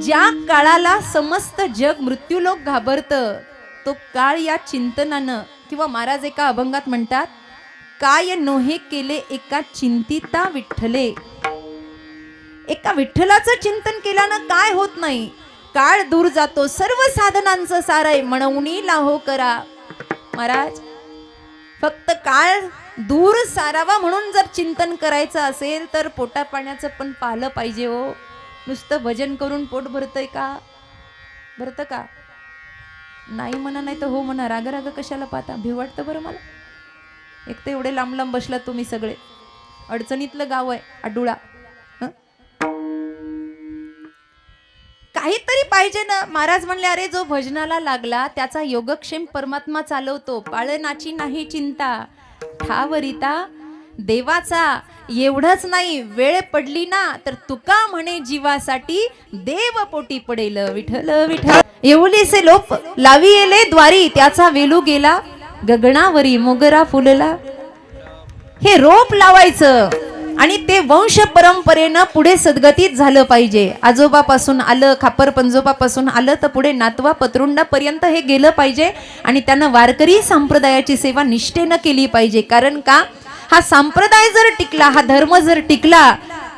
ज्या काळाला समस्त जग मृत्यूलोक घाबरतं, तो काळ या चिंतनानं, किंवा महाराज एका अभंगात म्हणतात, काय नोहे केले एका चिंतिता विठ्ठले. एका विठ्ठलाचं चिंतन केल्यानं काय होत नाही, काळ दूर जातो, सर्व साधनांचं सारय म्हणूनी लाहो करा. महाराज फक्त काळ दूर सारावा म्हणून जर चिंतन करायचं असेल तर पोटा पाण्याचं पण पाहिलं पाहिजे हो. नुसतं भजन करून पोट भरतंय का? भरतं का? नाही म्हणा, नाही तर हो म्हणा. राग राग कशाला पाहता? भीव वाटतं बरं मला. एक तर एवढे लांब लांब बसलात तुम्ही सगळे, अडचणीतलं गाव आहे आडुळा. काहीतरी पाहिजे ना. महाराज म्हणले, अरे जो भजनाला लागला त्याचा योगक्षेम परमात्मा चालवतो, पाळनाची नाही चिंता, ठावरिता देवाचा. एवढंच नाही, वेळ पडली ना तर तुका म्हणे जीवासाठी देव पोटी पडेल. विठ्ठल विठ्ठल येऊलीसे लोप लावी येले द्वारी, त्याचा वेलू गेला गगनावरी मोगरा फुलला. हे रोप लावायचं आणि ते वंश परंपरेनं पुढे सद्गतीत झालं पाहिजे. आजोबापासून आलं, खापर पंजोबापासून आलं तर पुढे नातवा पतरुंडापर्यंत हे गेलं पाहिजे. आणि त्यानं वारकरी संप्रदायाची सेवा निष्ठेनं केली पाहिजे. कारण का? हा संप्रदाय जर टिकला, हा धर्म जर टिकला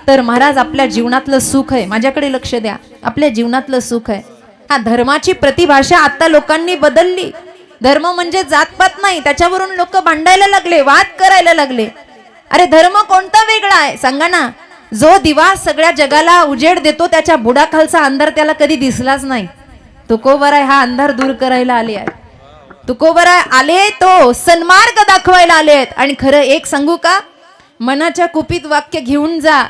तर महाराज आपल्या जीवनातलं सुख आहे. माझ्याकडे लक्ष द्या, आपल्या जीवनातलं सुख आहे. हा धर्माची प्रतिभाषा आता लोकांनी बदलली. धर्म म्हणजे जातपात नाही, त्याच्यावरून लोक भांडायला लागले, वाद करायला लागले. अरे धर्म कोणता वेगळा आहे सांगा ना. जो दिवा सगळ्या जगाला उजेड देतो, त्याच्या बुडाखालचा अंधार त्याला कधी दिसलाच नाही. तुकोबराय हा अंधार दूर करायला आले आहे. तुकोबराय आले तो सन्मार्ग दाखवायला आलेत. आणि खरं एक सांगू का, मनाच्या कुपीत वाक्य घेऊन जा.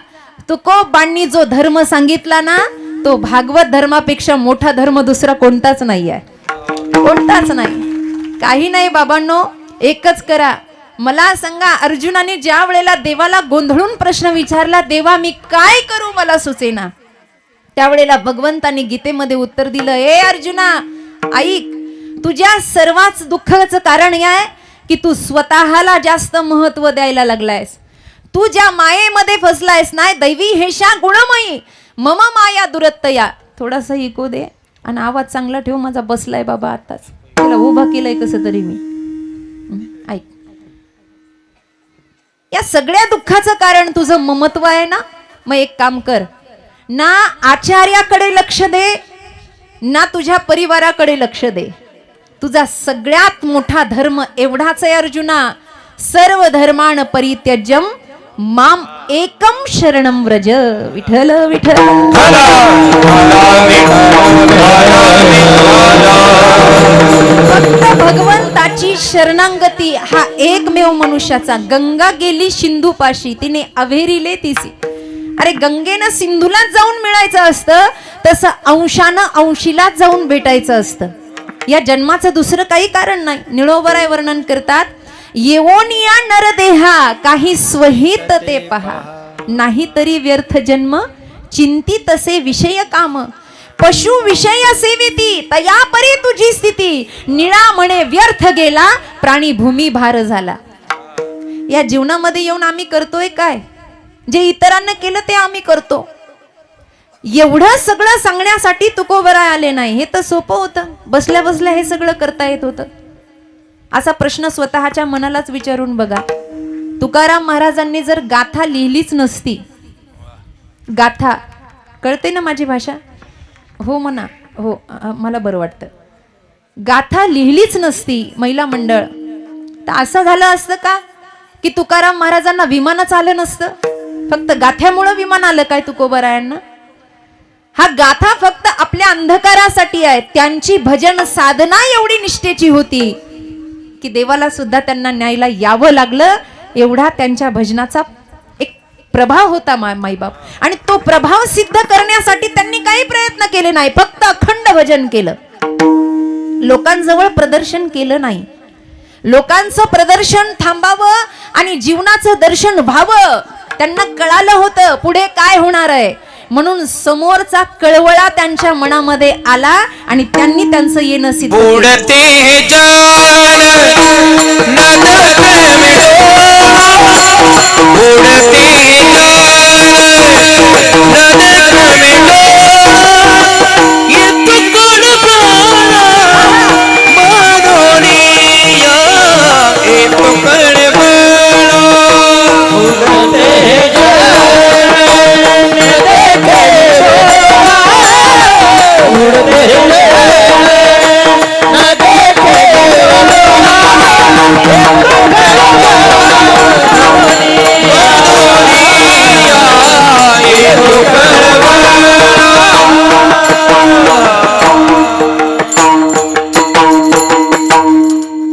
तुकोबांनी जो धर्म सांगितला ना, तो भागवत धर्मापेक्षा मोठा धर्म दुसरा कोणताच नाही आहे. कोणताच नाही. काही नाही बाबांनो, एकच करा. मला सांगा, अर्जुनाने ज्या वेळेला देवाला गोंधळून प्रश्न विचारला, देवा मी काय करू मला सुचेना, त्यावेळेला भगवंताने गीतेमध्ये उत्तर दिलं, ए अर्जुना ऐक, तुझ्या सर्वाच दुःखाचं कारण हे आहे की तू स्वतःला जास्त महत्व द्यायला लागलायस. तू ज्या मायेमध्ये फसलायस ना, दैवी हेशा गुणमयी मम माया दुरत्तया. थोडासा इको दे आणि आवाज चांगला ठेव, माझा बसलाय बाबा आताच, त्याला उभा केलाय कसं तरी मी. ऐक, या सगळ्या दुःखाचं कारण तुझं ममत्व आहे ना. मग एक काम कर ना, आचार्याकडे लक्ष दे ना तुझ्या परिवाराकडे लक्ष दे. तुझा सगळ्यात मोठा धर्म एवढाच आहे अर्जुना, सर्व धर्मान परित्यज्यम माम एकम शरणम व्रज. विठ्ठल विठ्ठल. फक्त भगवंताची शरणांगती हा एकमेव मनुष्याचा. गंगा गेली सिंधूपाशी, तिने अव्हेरीले तिसी. अरे गंगेनं सिंधूलाच जाऊन मिळायचं असतं, तसं अंशानं अंशीलाच जाऊन भेटायचं असतं. या जन्माचं दुसरं काही कारण नाही. निळोबराय वर्णन करतात, येवोनिया नरदेहा काही स्वहित ते पहा, नाही तरी व्यर्थ जन्म चिंतित तसे विषय काम. पशु विषय सेविती तया परी तुझी स्थिती, निळा म्हणे व्यर्थ गेला प्राणी भूमी भार झाला. या जीवनामध्ये येऊन आम्ही करतोय काय? जे इतरांना केलं ते आम्ही करतो. एवढं सगळं सांगण्यासाठी तुकोबराय आले नाही. हे तर सोपं होतं, बसल्या बसल्या हे सगळं करता येत होतं. असा प्रश्न स्वतःच्या मनालाच विचारून बघा. तुकाराम महाराजांनी जर गाथा लिहिलीच नसती, गाथा कळते ना माझी भाषा? हो म्हणा, हो मला बरं वाटतं. गाथा लिहिलीच नसती महिला मंडळ, तर असं झालं असतं का की तुकाराम महाराजांना विमानच आलं नसतं? फक्त गाथ्यामुळं विमान आलं काय तुकोबरायांना? हा गाथा फक्त आपल्या अंधकारासाठी आहे. त्यांची भजन साधना एवढी निष्ठेची होती की देवाला सुद्धा त्यांना न्यायला यावं लागलं. एवढा त्यांच्या भजनाचा एक प्रभाव होता माईबाप. आणि तो प्रभाव सिद्ध करण्यासाठी त्यांनी काही प्रयत्न केले नाही, फक्त अखंड भजन केलं. लोकांजवळ प्रदर्शन केलं नाही. लोकांचं प्रदर्शन थांबावं आणि जीवनाचं दर्शन व्हावं. त्यांना कळालं होतं पुढे काय होणार आहे, म्हणून समोरचा कळवळा त्यांच्या मनामध्ये आला आणि त्यांनी त्यांचं येणं सिद्ध केलं.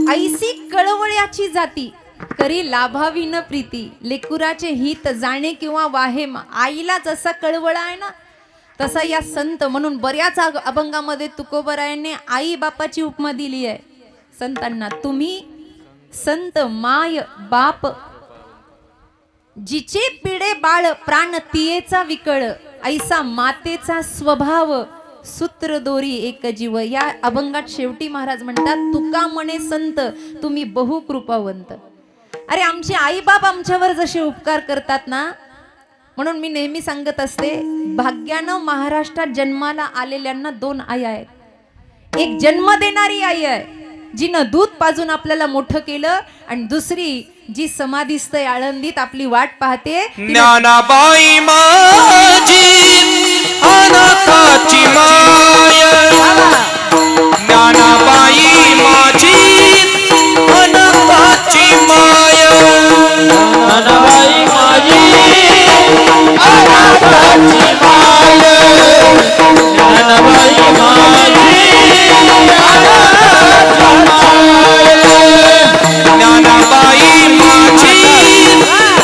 ऐसी कळवळ्याची जाती करी लाभावी न प्रीती, लेकुराचे हित जाणे किंवा वाहेम. आईला जसा कळवळा आहे ना तसा या संत. म्हणून बऱ्याच अभंगामध्ये तुकोबरायांनी आई बापाची उपमा दिली आहे संतांना. तुम्ही संत माय बाप, जिचे पिढे बाळ प्राण तियेचा विकळ, ऐसा मातेचा स्वभाव सूत्र दोरी एक जीव. या अभंगात शेवटी महाराज म्हणतात, तुका म्हणे संत तुम्ही बहु कृपावंत. अरे आमचे आई बाप आमच्यावर जसे उपकार करतात ना, म्हणून मी नेहमी सांगत असते, भाग्यानं महाराष्ट्रात जन्माला आलेल्यांना दोन आई आहेत. एक जन्म देणारी आई आहे जिनं दूध पाजून आपल्याला मोठं केलं, आणि दुसरी जी समाधीस्थ आळंदीत आपली वाट पाहते, ज्ञानाबाई माझी अनाथाची माय. ज्ञानाबाई माझी अनाथाची माय. ज्ञानाबाई माझी अनाथाची माय. ज्ञानाबाई माझी ज्ञानाबाई माझी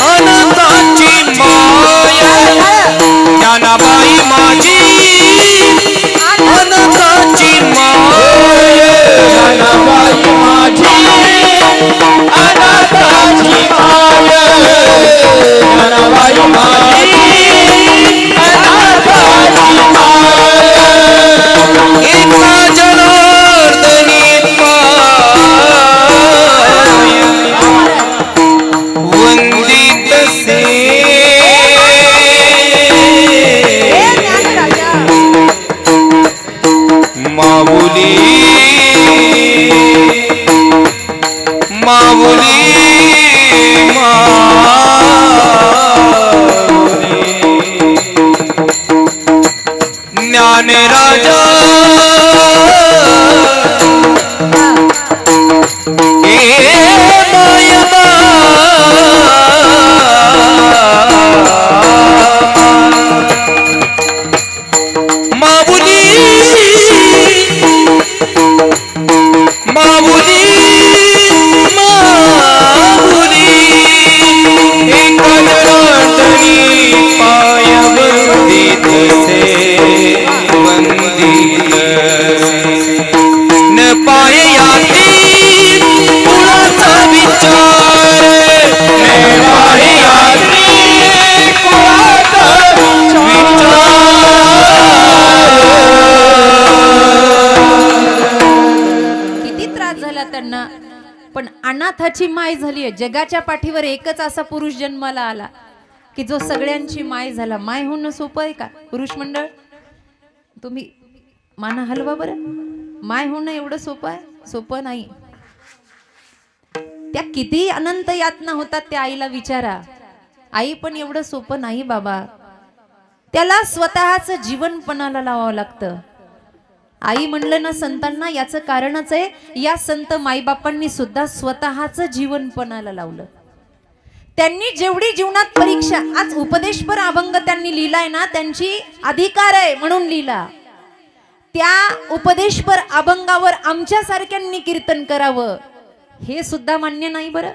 अनाथाची माय. ज्ञानाबाई माझी अनाथाची माय. ज्ञानाबाई माझी अनाथाची माय. ज्ञानाबाई माझी अनाथाची माय. एका जनार्दनी वंदित से माऊली माऊली ज्ञान राजा त्यांना, पण अनाथाची माय झाली आहे. जगाच्या पाठीवर एकच असा पुरुष जन्माला आला की जो सगळ्यांची माय झाला. माय होणं सोपं आहे का पुरुष मंडळ? तुम्ही माना हलवा बरं. माय होणं एवढं सोपं आहे? सोपं नाही. त्या किती अनंत यातना होतात त्या आईला विचारा. आई पण एवढं सोपं नाही बाबा. त्याला स्वतःच जीवन पणाला लावावं लागतं. आई म्हणलं ना संतांना, याचं कारणच आहे, या संत माईबापांनी सुद्धा स्वतःच जीवन पणाला लावलं. त्यांनी जेवढी जीवनात परीक्षा, आज उपदेशपर अभंग त्यांनी लिहिलाय ना, त्यांची अधिकार आहे म्हणून लिहिला. त्या उपदेशपर अभंगावर आमच्या सारख्यांनी कीर्तन करावं हे सुद्धा मान्य नाही बरं.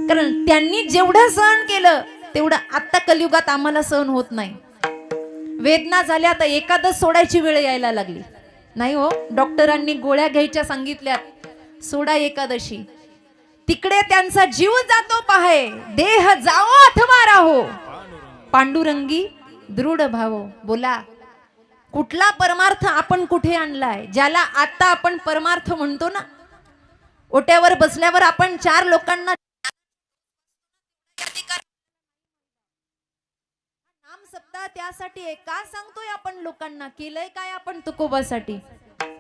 कारण त्यांनी जेवढं सहन केलं तेवढं आता कलियुगात आम्हाला सहन होत नाही. वेदना झाल्या तर एकादश सोडायची वेळ यायला लागली. नाही हो, डॉक्टरांनी गोळ्या घ्यायच्या सांगितल्यात, सोडा एकादशी. तिकडे त्यांचा जीव जातो पाहे, देह जाओ अथवा राहो, पांडुरंगी दृढ भावो. बोला, कुठला परमार्थ आपण कुठे आणलाय? ज्याला आता आपण परमार्थ म्हणतो ना, ओट्यावर बसल्यावर आपण चार लोकांना नाम सप्ताह त्यासाठी आहे का सांगतोय आपण लोकांना? केलंय काय आपण तुकोबासाठी?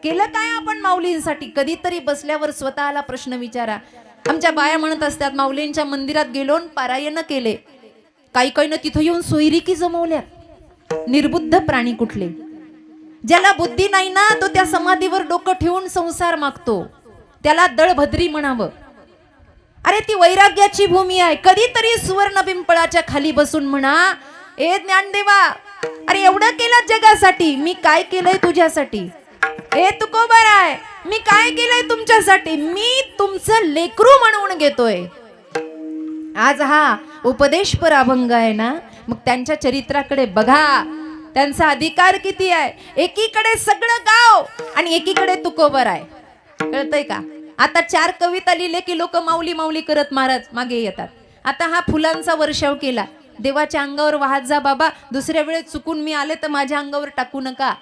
केलं काय आपण माऊलींसाठी? कधीतरी बसल्यावर स्वतःला प्रश्न विचारा. आमच्या बाया म्हणत असतात, माऊलींच्या मंदिरात गेलो पारायण केले, काही काही ना तिथं येऊन सोयरिकी जमवल्या. निर्बुद्ध प्राणी कुठले? ज्याला बुद्धी नाही ना तो त्या समाधीवर डोकं ठेवून संसार मागतो, त्याला दळभद्री म्हणावं. अरे ती वैराग्याची भूमी आहे. कधीतरी सुवर्ण पिंपळाच्या खाली बसून म्हणा, ए ज्ञानदेवा, अरे एवढं केलं जगासाठी, मी काय केलंय तुझ्यासाठी? ए तुकोबाराय, मी काय केलंय तुमच्यासाठी? मी तुमचं लेकरू म्हणून घेतोय. आज हा उपदेशपर अभंग आहे ना, मग त्यांच्या चरित्राकडे बघा, त्यांचा अधिकार किती आहे. एकीकडे सगळं गाव आणि एकीकडे तुकोबर आहे. कळतंय का? आता 4 कविता लिहिले की लोक माऊली माऊली करत महाराज मागे येतात. आता हा फुलांचा वर्षाव केला. देवाच्या अंगावर वाहत जा बाबा, दुसऱ्या वेळेस चुकून मी आले तर माझ्या अंगावर टाकू नका.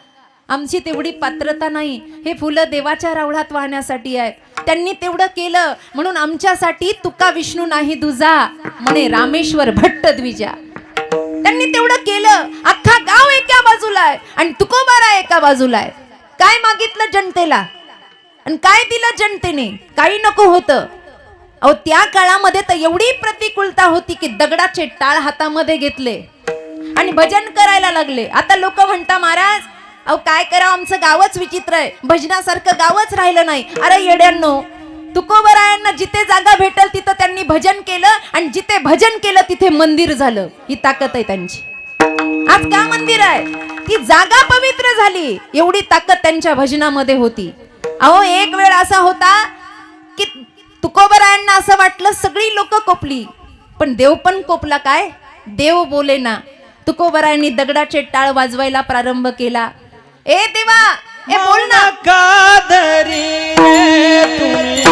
आमची तेवढी पात्रता नाही. हे फुलं देवाच्या रावळात वाहण्यासाठी आहेत. त्यांनी तेवढं केलं म्हणून आमच्यासाठी तुका विष्णू नाही दुजा म्हणे रामेश्वर भट्ट द्विजा. त्यांनी तेवढं केलं. अख्खा गाव एका बाजूला आहे आणि तुकोबारा एका बाजूला आहे. काय मागितलं जनतेला आणि काय दिलं जनतेने? काही नको होतं. अहो त्या काळामध्ये तर एवढी प्रतिकूलता होती की दगडाचे टाळ हातामध्ये घेतले आणि भजन करायला लागले. आता लोक म्हणता महाराज अहो काय करावं, आमचं गावच विचित्र आहे, भजनासारखं गावच राहिलं नाही. अरे येड्यांनो, तुकोबरायांना जिथे जागा भेटल तिथं त्यांनी भजन केलं आणि जिथे भजन केलं तिथे मंदिर झालं. ही ताकद आहे त्यांची. आज का मंदिर आहे? ती जागा पवित्र झाली. एवढी ताकद त्यांच्या भजनामध्ये होती. अहो एक वेळ असा होता की तुकोबरायांना असं वाटलं सगळी लोक कोपली, पण देव पण कोपला. काय देव बोले ना. तुकोबरायांनी दगडाचे टाळ वाजवायला प्रारंभ केला. ए देवा, ए बोल ना. कादरी रे तुम्ही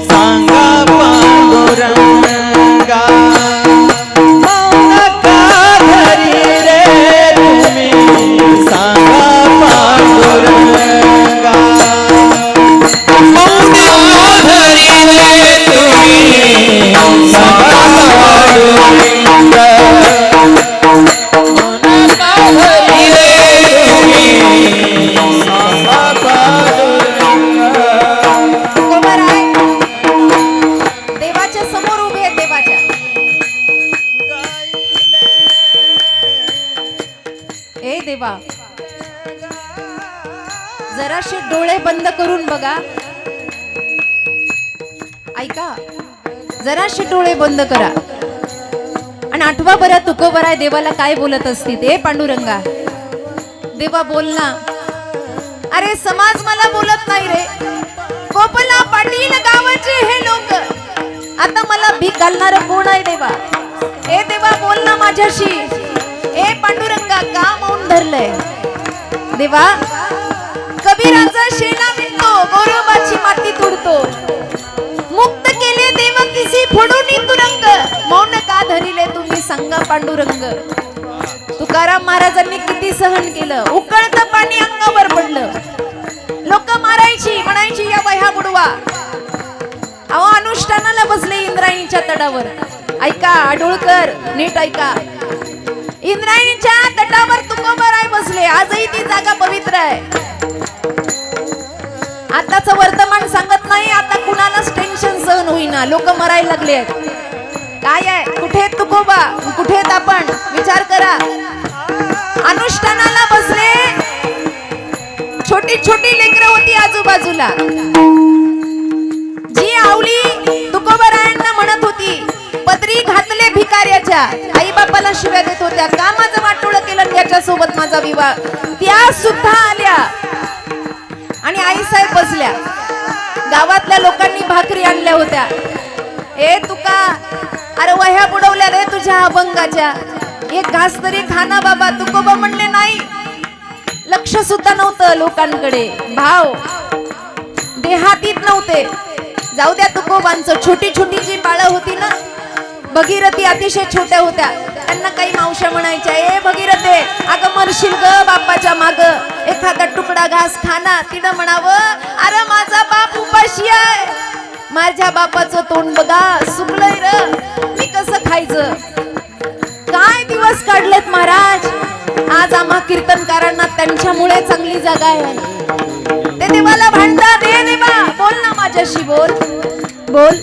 सांगा पांडुरंगा, मौन कादरी रे तुम्ही सांगा पांडुरंगा, मौन कादरी रे तुम्ही सांगा पांडुरंगा, मौन कादरी रे तुम्ही सांगा पांडुरंगा. तुकोबराय देवाच्या समोर उभे आहेत. देवाच्या ए देवा, जराशे डोळे बंद करून बघा. ऐका, जराशे डोळे बंद करा आणि आठवा बरं तुकोबराय देवाला काय बोलत असती ते. पांडुरंगा देवा बोल ना. अरे समाज मला बोलत नाही रे. कोपला पाटील गावाचे हे लोक, आता मला भीक घालणार कोण आहे देवा? ए देवा बोल ना माझ्याशी. ए पांडुरंगा का मौन धरलंय? देवा कबीराचा शेणा विणतो, गोरोबाची माती तुडतो, मुक्त केले देव किसी फोडून तुरंग, मौन का धरिले तुम्ही सांगा पांडुरंग. तुकाराम महाराजांनी किती सहन केलं. उकळतं पाणी अंगावर पडलं. लोक मारायची, म्हणायची या वह्या बुडवा. अहो अनुष्ठानाला बसले इंद्रायणीच्या तटावर. ऐका आडुळकर, नीट ऐका. इंद्रायणीच्या तटावर तुकोबराय बसले. आजही ती जागा पवित्र आहे. आताच वर्तमान सांगत नाही, आता कुणालाच टेन्शन सहन होईना. लोक मरायला लागले आहेत. काय आहे, कुठे तुकोबा, कुठे आपण विचार करा. अनुष्ठानाला बसले. छोटी छोटी लेकरं होती आजूबाजूला. जी आवली तुकोबरायांना म्हणत होती, पदरी घातले भिकाऱ्याच्या, आई बापाला शिव्या देत होत्या, का माझं वाटोळं केलं याच्यासोबत माझा विवाह, त्या सुद्धा आल्या आणि आई साहेब बसल्या. गावातल्या लोकांनी भाकरी आणल्या होत्या. ए तुका, अरे वह्या बुडवल्या रे तुझ्या अभंगाच्या, एक घास तरी खाना बाबा. तुकोबा म्हणले नाही. लक्ष सुद्धा नव्हतं लोकांकडे, भाव देहातीत नव्हते. जाऊ द्या तुकोबांचं. छोटी छोटी जी बाळं होती ना, भगीरथी अतिशय छोट्या होत्या, त्यांना काही मावश्या म्हणायच्या, ए भगीरथे अगं मरशील ग बापाच्या माग, एखादा तुकडा घास खाना. तिनं म्हणावं, अरे माझा बाप उपाशी आहे, माझ्या बापाचं तोंड बघा सुकलंय र, मी कसं खायचं. काय दिवस काढलेत महाराज. आज आम्हा कीर्तनकारांना त्यांच्यामुळे चांगली जागा आहे. ते देवाला भांडतात. दे देवा बोल ना माझ्याशी, बोल बोल.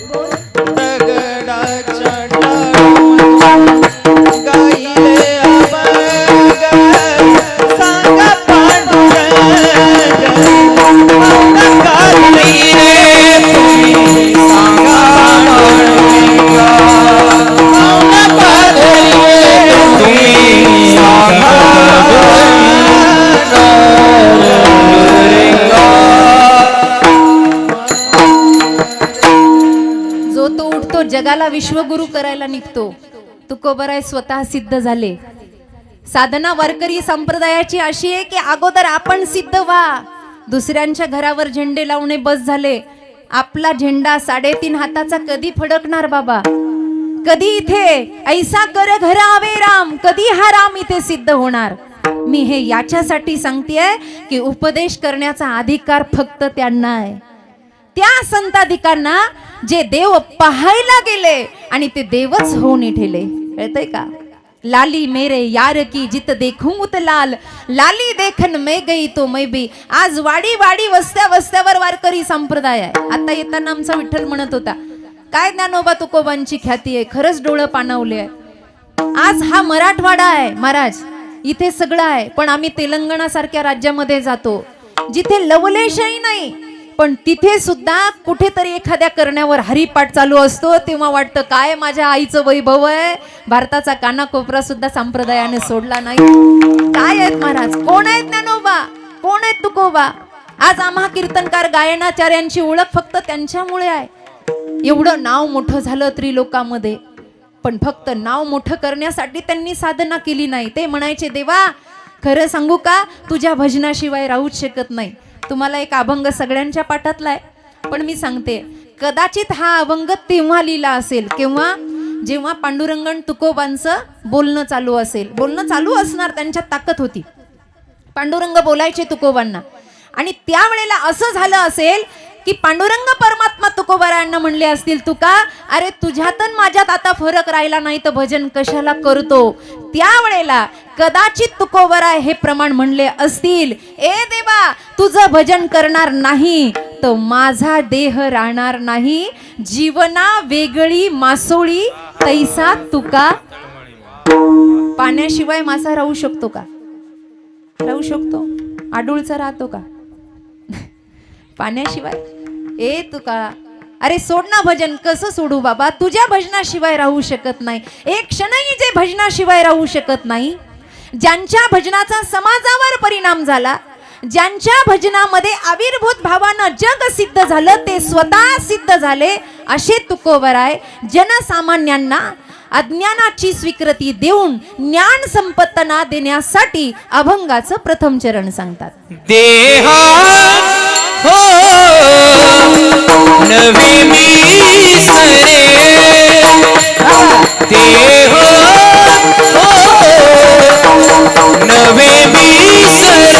दगडाच्या टाळावर गायले अभंग, सांगा पांडुरंगा. जगाला विश्वगुरु करायला निघतो. तुकोबराय स्वतः सिद्ध झाले. साधना वारकरी संप्रदायाची अशी आहे की अगोदर आपण सिद्ध व्हा. दुसऱ्यांच्या घरावर झेंडे लावणे बस झाले. आपला झेंडा 3.5 हाताचा कधी फडकणार बाबा? कधी इथे ऐसा कर घर आवे राम, कधी हा राम इथे सिद्ध होणार? मी हे याच्यासाठी सांगतेय की उपदेश करण्याचा अधिकार फक्त त्यांना आहे, त्या संताधिकांना जे देव पाहायला गेले आणि ते देवच होऊन ठेले. कळतंय का? लाली मेरे यार की जित देखूं उत लाल, लाली देखन मैं गई तो मैं भी. आज वाडी वाडी वस्त्या वस्त्यावर वारकरी संप्रदाय आहे. आता येताना आमचा विठ्ठल म्हणत होता, काय ज्ञानोबा तुकोबांची ख्याती आहे, खरंच डोळं पाणावले आहे. आज हा मराठवाडा आहे महाराज, इथे सगळं आहे. पण आम्ही तेलंगणा सारख्या राज्यामध्ये जातो जिथे लवलेशही नाही, पण तिथे सुद्धा कुठेतरी एखाद्या करण्यावर हरिपाठ चालू असतो. तेव्हा वाटतं काय माझ्या आईचं वैभव आहे. भारताचा कानाकोपरा सुद्धा संप्रदायाने सोडला नाही. काय आहेत महाराज? कोण आहेत ज्ञानोबा? कोण आहेत तुकोबा? आज आम्हा कीर्तनकार गायनाचार्यांची ओळख फक्त त्यांच्यामुळे आहे. एवढं नाव मोठं झालं त्रिलोकामध्ये, पण फक्त नाव मोठं करण्यासाठी त्यांनी साधना केली नाही. ते म्हणायचे, देवा खरं सांगू का, तुझ्या भजनाशिवाय राहूच शकत नाही. तुम्हाला एक अभंग सगळ्यांच्या पाठातला आहे, पण मी सांगते, कदाचित हा अभंग तेव्हा लिहिला असेल केव्हा, जेव्हा पांडुरंगण तुकोबांचं बोलणं चालू असेल. बोलणं चालू असणार, त्यांच्यात ताकद होती. पांडुरंग बोलायचे तुकोबांना, आणि त्यावेळेला असं झालं असेल की पांडुरंग परमात्मा तुकोबारायांना म्हणले असतील, तुका अरे तुझ्यात आणि माझ्यात आता फरक राहिला नाही तर भजन कशाला करतो. त्यावेळेला कदाचित तुकोबाराय हे प्रमाण म्हणले असतील, ए देवा तुझं भजन करणार नाही तर माझा देह राहणार नाही. जीवना वेगळी मासोळी तैसा तुका. पाण्याशिवाय मासा राहू शकतो का? राहू शकतो? आडूळचा राहतो का पाण्याशिवाय? ए तुका अरे सोड ना भजन. कसं सोडू बाबा? तुझ्या भजनाशिवाय राहू शकत नाही. एक क्षणही जे भजनाशिवाय राहू शकत नाही, ज्यांच्या भजनाचा समाजावर परिणाम झाला, ज्यांच्या भजनामध्ये आविर्भूत भावानं जग सिद्ध झालं, ते स्वतः सिद्ध झाले, असे तुकोबराय जनसामान्यांना अज्ञानाची स्वीकृती देऊन ज्ञान संपत्तना देण्यासाठी अभंगाचं प्रथम चरण सांगतात. देहा हो नवी मी सरे, देह हो नवे मी सरे.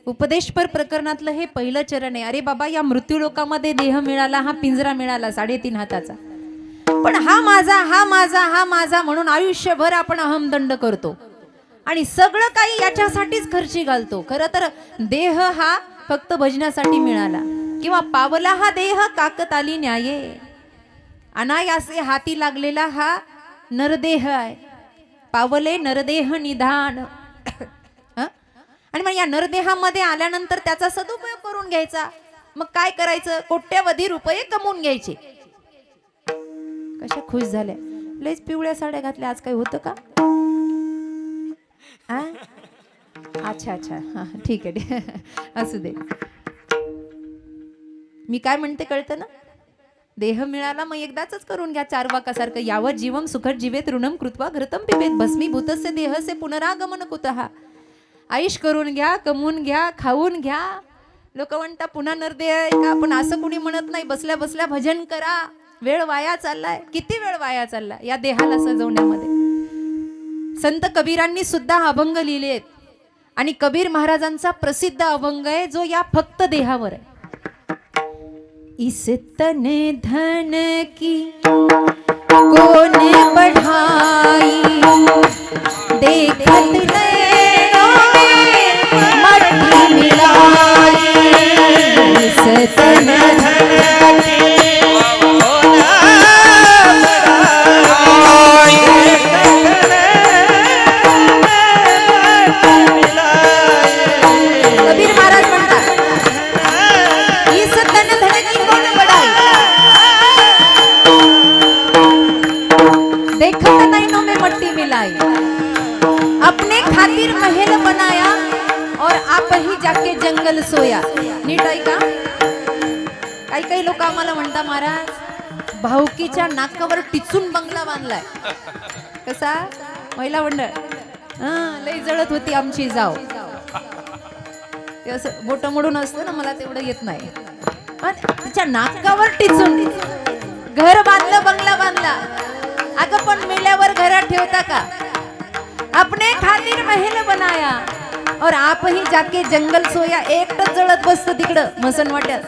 उपदेशपर प्रकरणातलं हे पहिलं चरण आहे. अरे बाबा, या मृत्यूलोकामध्ये देह मिळाला, हा पिंजरा मिळाला 3.5 हाताचा, पण हा माझा, हा माझा, हा माझा म्हणून आयुष्यभर आपण अहमदंड करतो आणि सगळं काही याच्यासाठीच खर्ची घालतो. खरं तर देह हा फक्त भजनासाठी मिळाला, किंवा पावला हा देह काकताली न्याये, अनायासे हाती लागलेला हा नरदेह आहे. पावले नरदेह निधान. आणि मग या नरदेहामध्ये आल्यानंतर त्याचा सदुपयोग करून घ्यायचा. मग काय करायचं? कोट्यवधी रुपये कमवून घ्यायचे. कशा खुश झाल्या, लयच पिवळ्या साड्या घातल्या, आज काय होतं का? अच्छा अच्छा, हा ठीक आहे असू दे. मी काय म्हणते कळतं ना? देह मिळाला मग एकदाच करून घ्या. चार्वाकासारखं, यावत जीवम सुखद जीवेत ऋणम कृत्वा घृतम पिबेत भस्मीभूतस्य देहस्य पुनरागमन कुतः. आयुष करून घ्या, कमवून घ्या, खाऊन घ्या. लोक म्हणता पुन्हा नरदेह आहे का? पण असं कुणी म्हणत नाही. बसल्या बसल्या भजन करा. वेळ वाया चाललाय, किती वेळ वाया चाललाय या देहाला सजवण्यामध्ये. संत कबीरांनी सुद्धा अभंग लिहिलेत आणि कबीर महाराजांचा प्रसिद्ध अभंग आहे जो या फक्त देहावर आहे. इस तन धन की कौन बढ़ाई, देखत नैनों में मट्टी मिलाई. इस तन धन की कौन बढ़ाई, कबीर महाराज म्हणतात, इस तन धन की कौन बढ़ाई, देखत नैनों में मट्टी मिलाई. अपने खातिर महल बनाया और आप ही जाके जंगल सोया. नीट ऐका. काही काही लोक आम्हाला म्हणता, महाराज भाऊकीच्या नाकावर टिचून बंगला बांधलाय. कसा? महिला मंडळ लई जळत होती आमची जाव. ते असं बोट मोडून असतं ना, मला तेवढं येत नाही. तिच्या नाकावर टिचून घर बांधलं, बंगला बांधला. अगं पण मेल्यावर घरात ठेवता का? अपने खातिर महल बनाया और आप ही जाके जंगल सोया. एकटच जळत बसतं तिकडं मसन वाट्यात.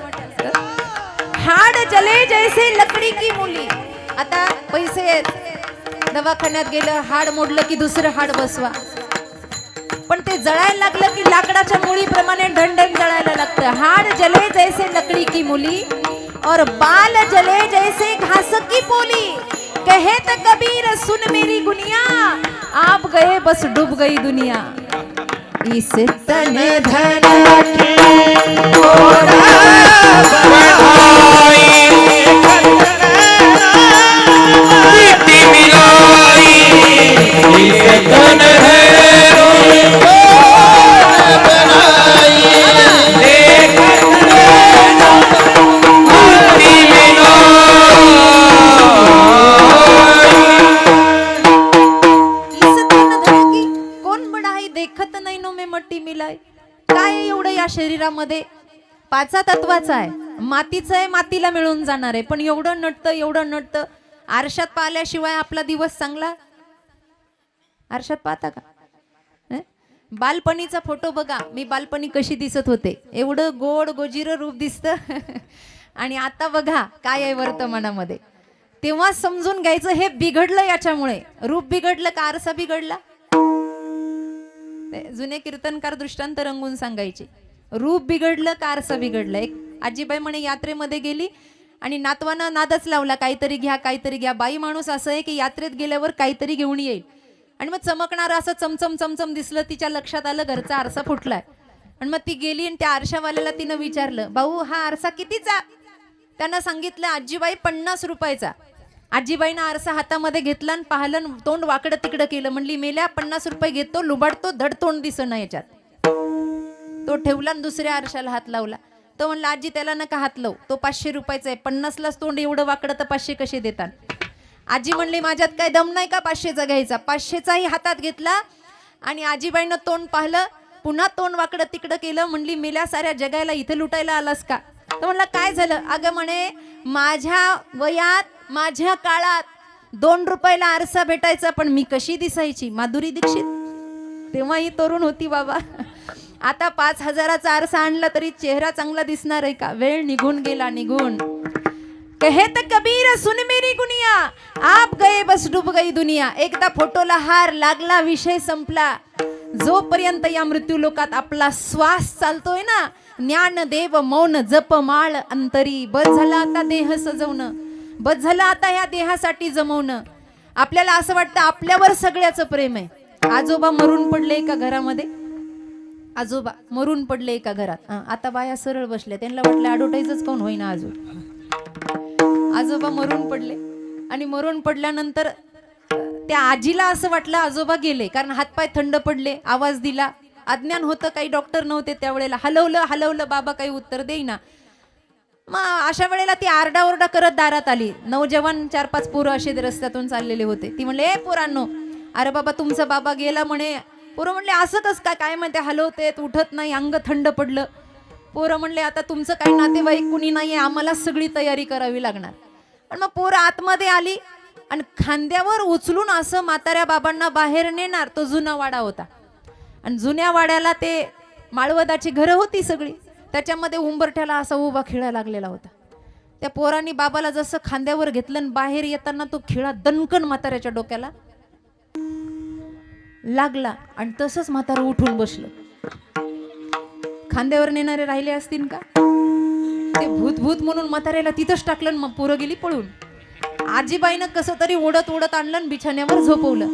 हाड जले जैसे लकडी की मुली. आता पैसे आहेत, दवाखान्यात गेलं, हाड मोडलं की दुसरं हाड बसवा. पण ते जळायला लागलं की लाकडाच्या मुळीप्रमाणे ढणढण जळायला लागतं. हाड जले जैसे लकड़ी की मूली और बाल जले जैसे घास की पोली. कहे तो कबीर सुन मेरी गुनिया, आप गए बस डूब गई दुनिया. इस तन धन की मिट्टी मिलाई, इस तन काय एवढं या शरीरामध्ये? पाचा तत्वाचा आहे, मातीचं आहे, मातीला मिळून जाणार आहे. पण एवढं नटतं. आरशात पाहिल्याशिवाय आपला दिवस चांगला? आरशात पाहता का? बालपणीचा फोटो बघा. मी बालपणी कशी दिसत होते, एवढं गोड गोजिर रूप दिसतं. आणि आता बघा काय आहे वर्तमानामध्ये. तेव्हा समजून घ्यायचं हे बिघडलं याच्यामुळे. रूप बिघडलं का आरसा बिघडला? जुने कीर्तनकार दृष्टांत रंगून सांगायचे, रूप बिघडलं का आरसा बिघडलं. एक आजीबाई म्हणे यात्रेमध्ये गेली आणि नातवानं नादच लावला, काहीतरी घ्या. बाई माणूस असं आहे की यात्रेत गेल्यावर काहीतरी घेऊन येईल. आणि मग चमकणार असं चमचम दिसलं. तिच्या लक्षात आलं घरचा आरसा फुटलाय. आणि मग ती गेली आणि त्या आरशावाल्याला तिनं विचारलं, भाऊ हा आरसा कितीचा? त्यानं सांगितलं आजीबाई 50 रुपयाचा. आजीबाईनं आरसा हातामध्ये घेतला आणि पाहिलं, तोंड वाकडं तिकडं केलं. म्हणली मेल्या 50 रुपये घेतो, लुबाडतो, धड तोंड दिसना याच्यात. तो ठेवला आणि दुसऱ्या आरशाला हात लावला. तो म्हणला आजी त्याला नका हात लावू, तो 500 रुपयाचा आहे. 50लाच तोंड एवढं वाकडं तर 500 कसे देतात? आजी म्हणली माझ्यात काय दम नाही का 500चा घ्यायचा? 500चाही हातात घेतला आणि आजीबाईनं तोंड पाहिलं, पुन्हा तोंड वाकडं तिकडं केलं. म्हणली मेल्या साऱ्या जगायला इथे लुटायला आलास का? तो म्हणला काय झालं? अगं म्हणे माझ्या वयात, माझ्या काळात 2 रुपयाला आरसा भेटायचा, पण मी कशी दिसायची? माधुरी दीक्षित. तेव्हा ही तरुण होती बाबा. आता 5,000चा आरसा आणला तरी चेहरा चांगला दिसणार आहे का? वेळ निघून गेला, निघून. कहत कबीर सुन मेरी गुनिया, आप गए बस डूब गई दुनिया. एकदा फोटोला हार लागला, विषय संपला. जोपर्यंत या मृत्यू लोकात आपला श्वास चालतोय ना, ज्ञान देव मौन जप माळ अंतरी. बस झाला आता देह सजवणं, बस झालं आता ह्या देहासाठी जमवणं. आपल्याला असं वाटतं आपल्यावर सगळ्याचं प्रेम आहे. आजोबा मरून पडले एका घरामध्ये, आजोबा मरून पडले एका घरात. आता बाया सरळ बसल्या, त्यांना वाटलं ॲडव्हर्टाईजच कोण होईना अजून. आजोबा मरून पडले आणि मरून पडल्यानंतर त्या आजीला असं वाटलं आजोबा गेले, कारण हातपाय थंड पडले. आवाज दिला, अज्ञान होतं, काही डॉक्टर नव्हते त्यावेळेला. हलवलं बाबा काही उत्तर देईना. मग अशा वेळेला ती आरडाओरडा करत दारात आली. नौजवान 4-5 पोरं असे रस्त्यातून चाललेले होते. ती म्हणले, ए पोरांनो, अरे बाबा तुमचा बाबा गेला म्हणे. पोरं म्हणले, असं कस काय? काय म्हणते, हलवते उठत नाही, अंग थंड पडलं. पोरं म्हणले, आता तुमचं काही नातेवाईक कुणी नाहीये, आम्हाला सगळी तयारी करावी लागणार. पण मग पोरं आतमध्ये आली आणि खांद्यावर उचलून असं म्हाताऱ्या बाबांना बाहेर नेणार. तो जुना वाडा होता आणि जुन्या वाड्याला ते माळवदाची घरं होती सगळी, त्याच्यामध्ये उंबरठ्याला असा उभा खिळा लागलेला होता. त्या पोरांनी बाबाला जसं खांद्यावर घेतलं आणि बाहेर येताना तो खिळा दणकन म्हाताऱ्याच्या डोक्याला लागला आणि तसंच म्हातारा उठून बसलं. खांद्यावर नेणारे राहिले असतील का? ते भूत भूत म्हणून म्हाताऱ्याला तिथंच टाकलं. मग पोरं गेली पळून. आजीबाईनं कसं तरी ओढत ओढत आणलं आणि बिछाण्यावर झोपवलं.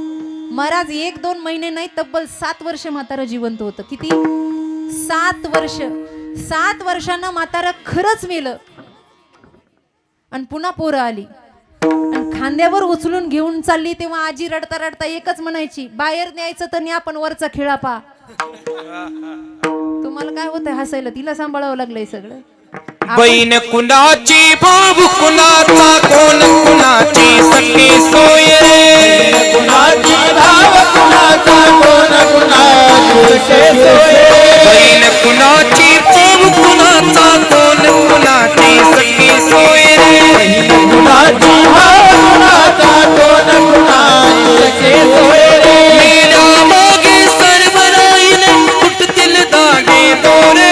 महाराज 1-2 महिने नाही, तब्बल 7 वर्ष म्हातारं जिवंत होतं. किती? 7 वर्ष. 7 वर्षांना म्हातारं खरंच मेलं. आणि पुन्हा पोरं आली आणि खांद्यावर उचलून घेऊन चालली. तेव्हा आजी रडता रडता एकच म्हणायची, बाहेर न्यायचं तर न्या, पण वरचा खिळा पा. तुम्हाला काय होतंय हसायला? तिला सांभाळावं लागलंय सगळं. बहीण कुणाची, भाऊ कुणाचा, कोण कुणाची सखी सोय रे. कुणाची भाव कुणाचा, कोण कुणाची सखी सोय. बहीण कुणाची, भाऊ कुणाचा, कोण कुणाची सखी सोय रे. बहीण कुणाची, भाव कुणाचा, कोण कुणाची सखी सोय रे. मेरा मागे सर्व राहिले, फुटतील दागे दोरे.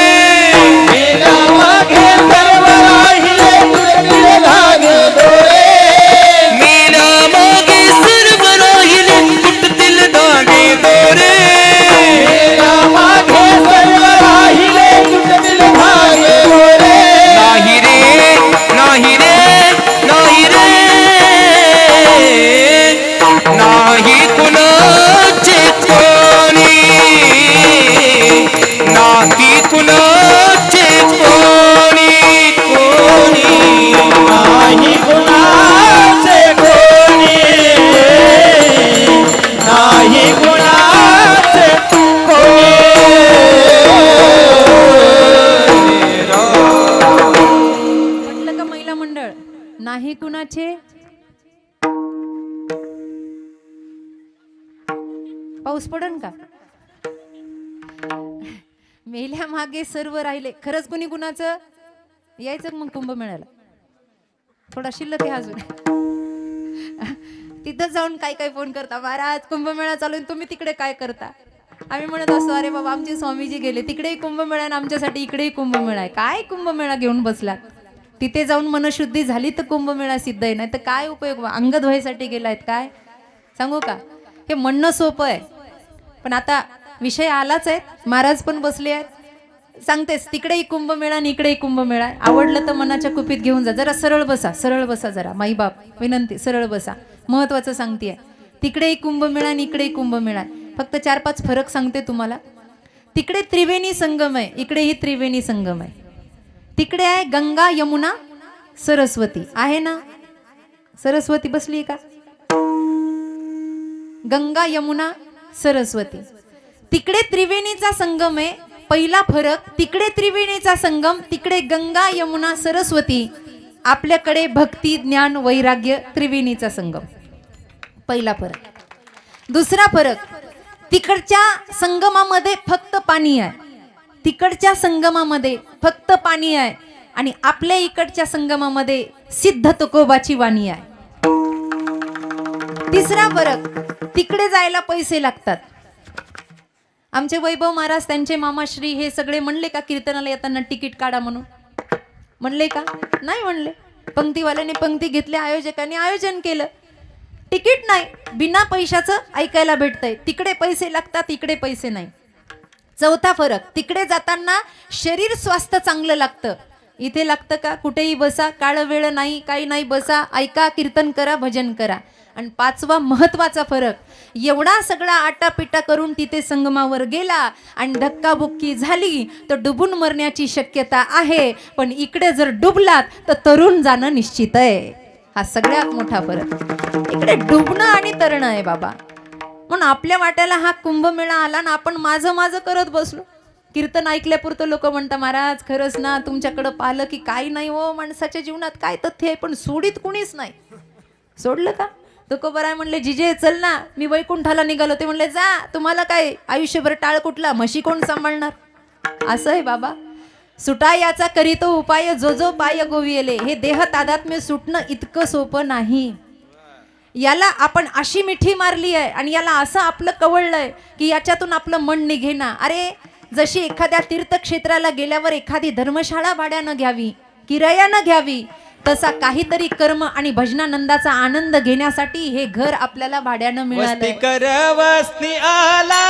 नाही कुणाचे. पाऊस पडन का? मेल्या मागे सर्व राहिले. खरंच कुणी कुणाचं? यायचं मग कुंभमेळ्याला. थोडा शिल्लक आहे अजून. तिथं जाऊन काय काय फोन करता, महाराज कुंभमेळा चालू आहे, तुम्ही तिकडे काय करता? आम्ही म्हणत असतो, अरे बाबा आमचे स्वामीजी गेले, तिकडेही कुंभमेळा आणि आमच्यासाठी इकडेही कुंभमेळा आहे. काय कुंभमेळा घेऊन बसलात? तिथे जाऊन मनशुद्धी झाली तर कुंभमेळा सिद्ध आहे, नाही तर काय उपयोग? अंग धुवायसाठी गेलायत काय? सांगू का? हे म्हणणं सोपं आहे, पण आता विषय आलाच आहे. महाराज पण बसले आहेत. सांगतेस, तिकडेही कुंभमेळा आणि इकडेही कुंभमेळा. आवडलं तर मनाच्या कुपीत घेऊन जा. जरा सरळ बसा, सरळ बसा जरा. माई बाप विनंती, सरळ बसा. महत्वाचं सांगतेय. तिकडेही कुंभमेळा आणि इकडेही कुंभमेळा. फक्त 4-5 फरक सांगते तुम्हाला. तिकडे त्रिवेणी संगम आहे, इकडेही त्रिवेणी संगम आहे. तिकडे आहे गंगा यमुना सरस्वती. आहे ना? सरस्वती बसली का? गंगा यमुना सरस्वती. तिकडे त्रिवेणीचा संगम आहे. पहिला फरक, तिकडे त्रिवेणीचा संगम, तिकडे गंगा यमुना सरस्वती. आपल्याकडे भक्ती ज्ञान वैराग्य त्रिवेणीचा संगम. पहिला फरक. दुसरा फरक, तिकडच्या संगमामध्ये फक्त पाणी आहे. तिकडच्या संगमामध्ये फक्त पाणी आहे आणि आपल्या इकडच्या संगमामध्ये सिद्ध तुकोबाची वाणी आहे. तिसरा फरक, तिकडे जायला पैसे लागतात आमचे वैभव महाराज त्यांचे मामाश्री हे सगळे म्हणले का कीर्तनाला येताना तिकीट काढा म्हणून? म्हणले का? नाही म्हणले. पंक्तीवाल्याने पंक्ती घेतली, आयोजकांनी आयोजन केलं. तिकीट नाही, बिना पैशाचं ऐकायला भेटतंय. तिकडे पैसे लागतात, इकडे पैसे नाही. चौथा फरक, तिकडे जाताना शरीर स्वास्थ्य चांगलं लागतं, इथे लागतं का? कुठेही बसा, काळ वेळ नाही, काही नाही, बसा, ऐका, कीर्तन करा, भजन करा. आणि पाचवा महत्वाचा फरक, एवढा सगळा आटापिटा करून तिथे संगमावर गेला आणि धक्काबुक्की झाली तर डुबून मरण्याची शक्यता आहे, पण इकडे जर डुबलात तर तरुण जाणं निश्चित आहे. हा सगळ्यात मोठा फरक. इकडे डुबणं आणि तरणं आहे बाबा. म्हणून आपल्या वाट्याला हा कुंभमेळा आला ना, आपण माझं माझं करत बसलो. कीर्तन ऐकल्यापुरतं लोक म्हणतात, महाराज खरंच ना तुमच्याकडं पाहिलं की काही नाही हो, माणसाच्या जीवनात काय तथ्य आहे, पण सोडीत कुणीच नाही. सोडलं का? तुकोबराय म्हणले, जिजे चल ना, मी वैकुंठाला निघालो. ते म्हणले, जा, तुम्हाला काय आयुष्यभर टाळ कुठला, म्हशी कोण सांभाळणार? असं आहे बाबा. सुटा याचा करीतो उपाय, जो जो पाय गोविले. हे देह तादात्म्य सुटणं इतकं सोपं नाही. याला आपण अशी मिठी मारली आहे आणि याला असं आपलं कवळलंय की याच्यातून आपलं मन निघेना. अरे जशी एखाद्या तीर्थक्षेत्राला गेल्यावर एखादी धर्मशाळा भाड्यानं घ्यावी, किरायानं घ्यावी, तसा काहीतरी कर्म आणि भजनानंदाचा आनंद घेण्यासाठी हे घर आपल्याला भाड्यानं मिळालं. वस्ती कर वस्ती आला,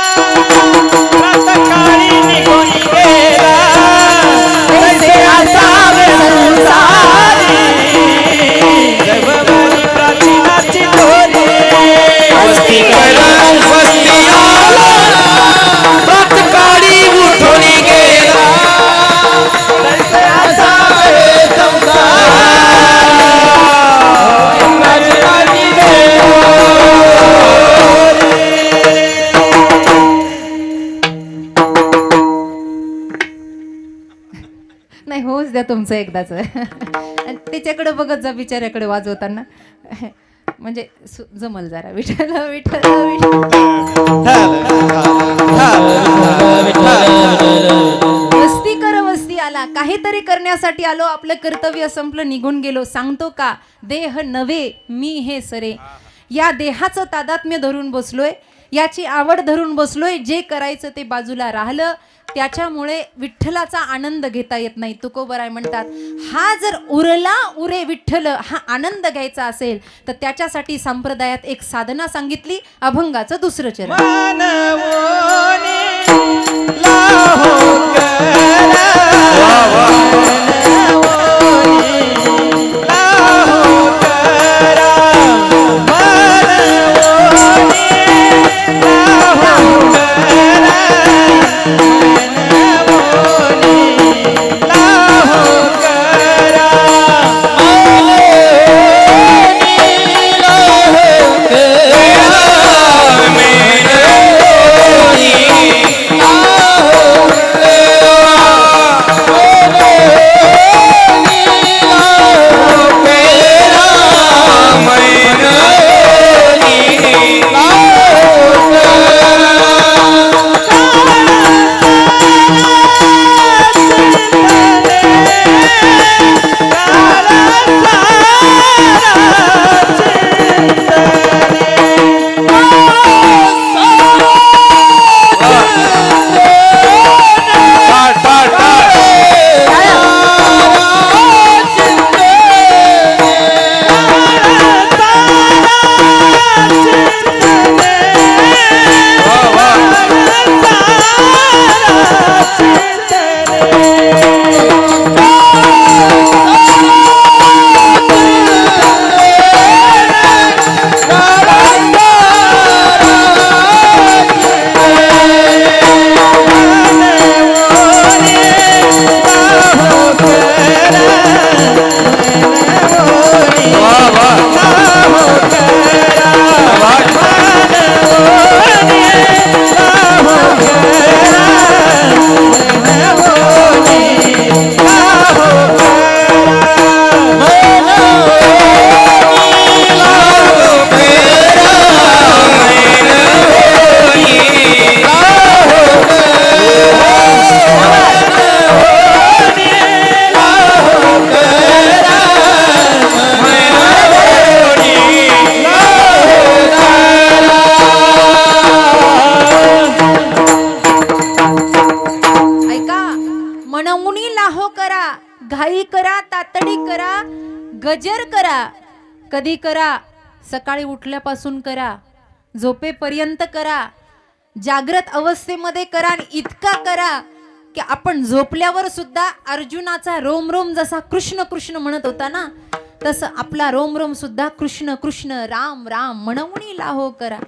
प्रातःकाळी निघून गेला, तैसे असावे संसारी, जगभरी प्राचीनाची डोरी. वस्ती कर वस्ती आला, प्रातःकाळी उठून गेला, तैसे असावे संसारी. नाही, होऊच द्या तुमचं एकदाच. त्याच्याकडे बघत जा बिचाऱ्याकडे वाजवताना, म्हणजे जमल जरा. विठ्ठल विठ्ठल वस्ती कर वस्ती आला, काहीतरी करण्यासाठी आलो, आपलं कर्तव्य संपलं, निघून गेलो. सांगतो का देह नव्हे मी हे सरे. या देहाचं तादात्म्य धरून बसलोय, याची आवड धरून बसलोय, जे करायचं ते बाजूला राहिलं, त्याच्यामुळे विठ्ठलाचा आनंद घेता येत नाही. तुकोबराय म्हणतात, हा जर उरला उरे विठ्ठल, हा आनंद घ्यायचा असेल तर त्याच्यासाठी संप्रदायात एक साधना सांगितली, अभंगाचं दुसरं चरण. म्हणूनी लाहो करा, घाई करा, तातडी करा, गजर करा. कधी करा? सकाळी उठल्यापासून करा, झोपेपर्यंत करा, जागृत अवस्थेमध्ये करा. आणि इतका करा की आपण झोपल्यावर सुद्धा अर्जुनाचा रोम रोम जसा कृष्ण कृष्ण म्हणत होता ना, तसं आपला रोम रोम सुद्धा कृष्ण कृष्ण राम राम म्हणून लाहो करा.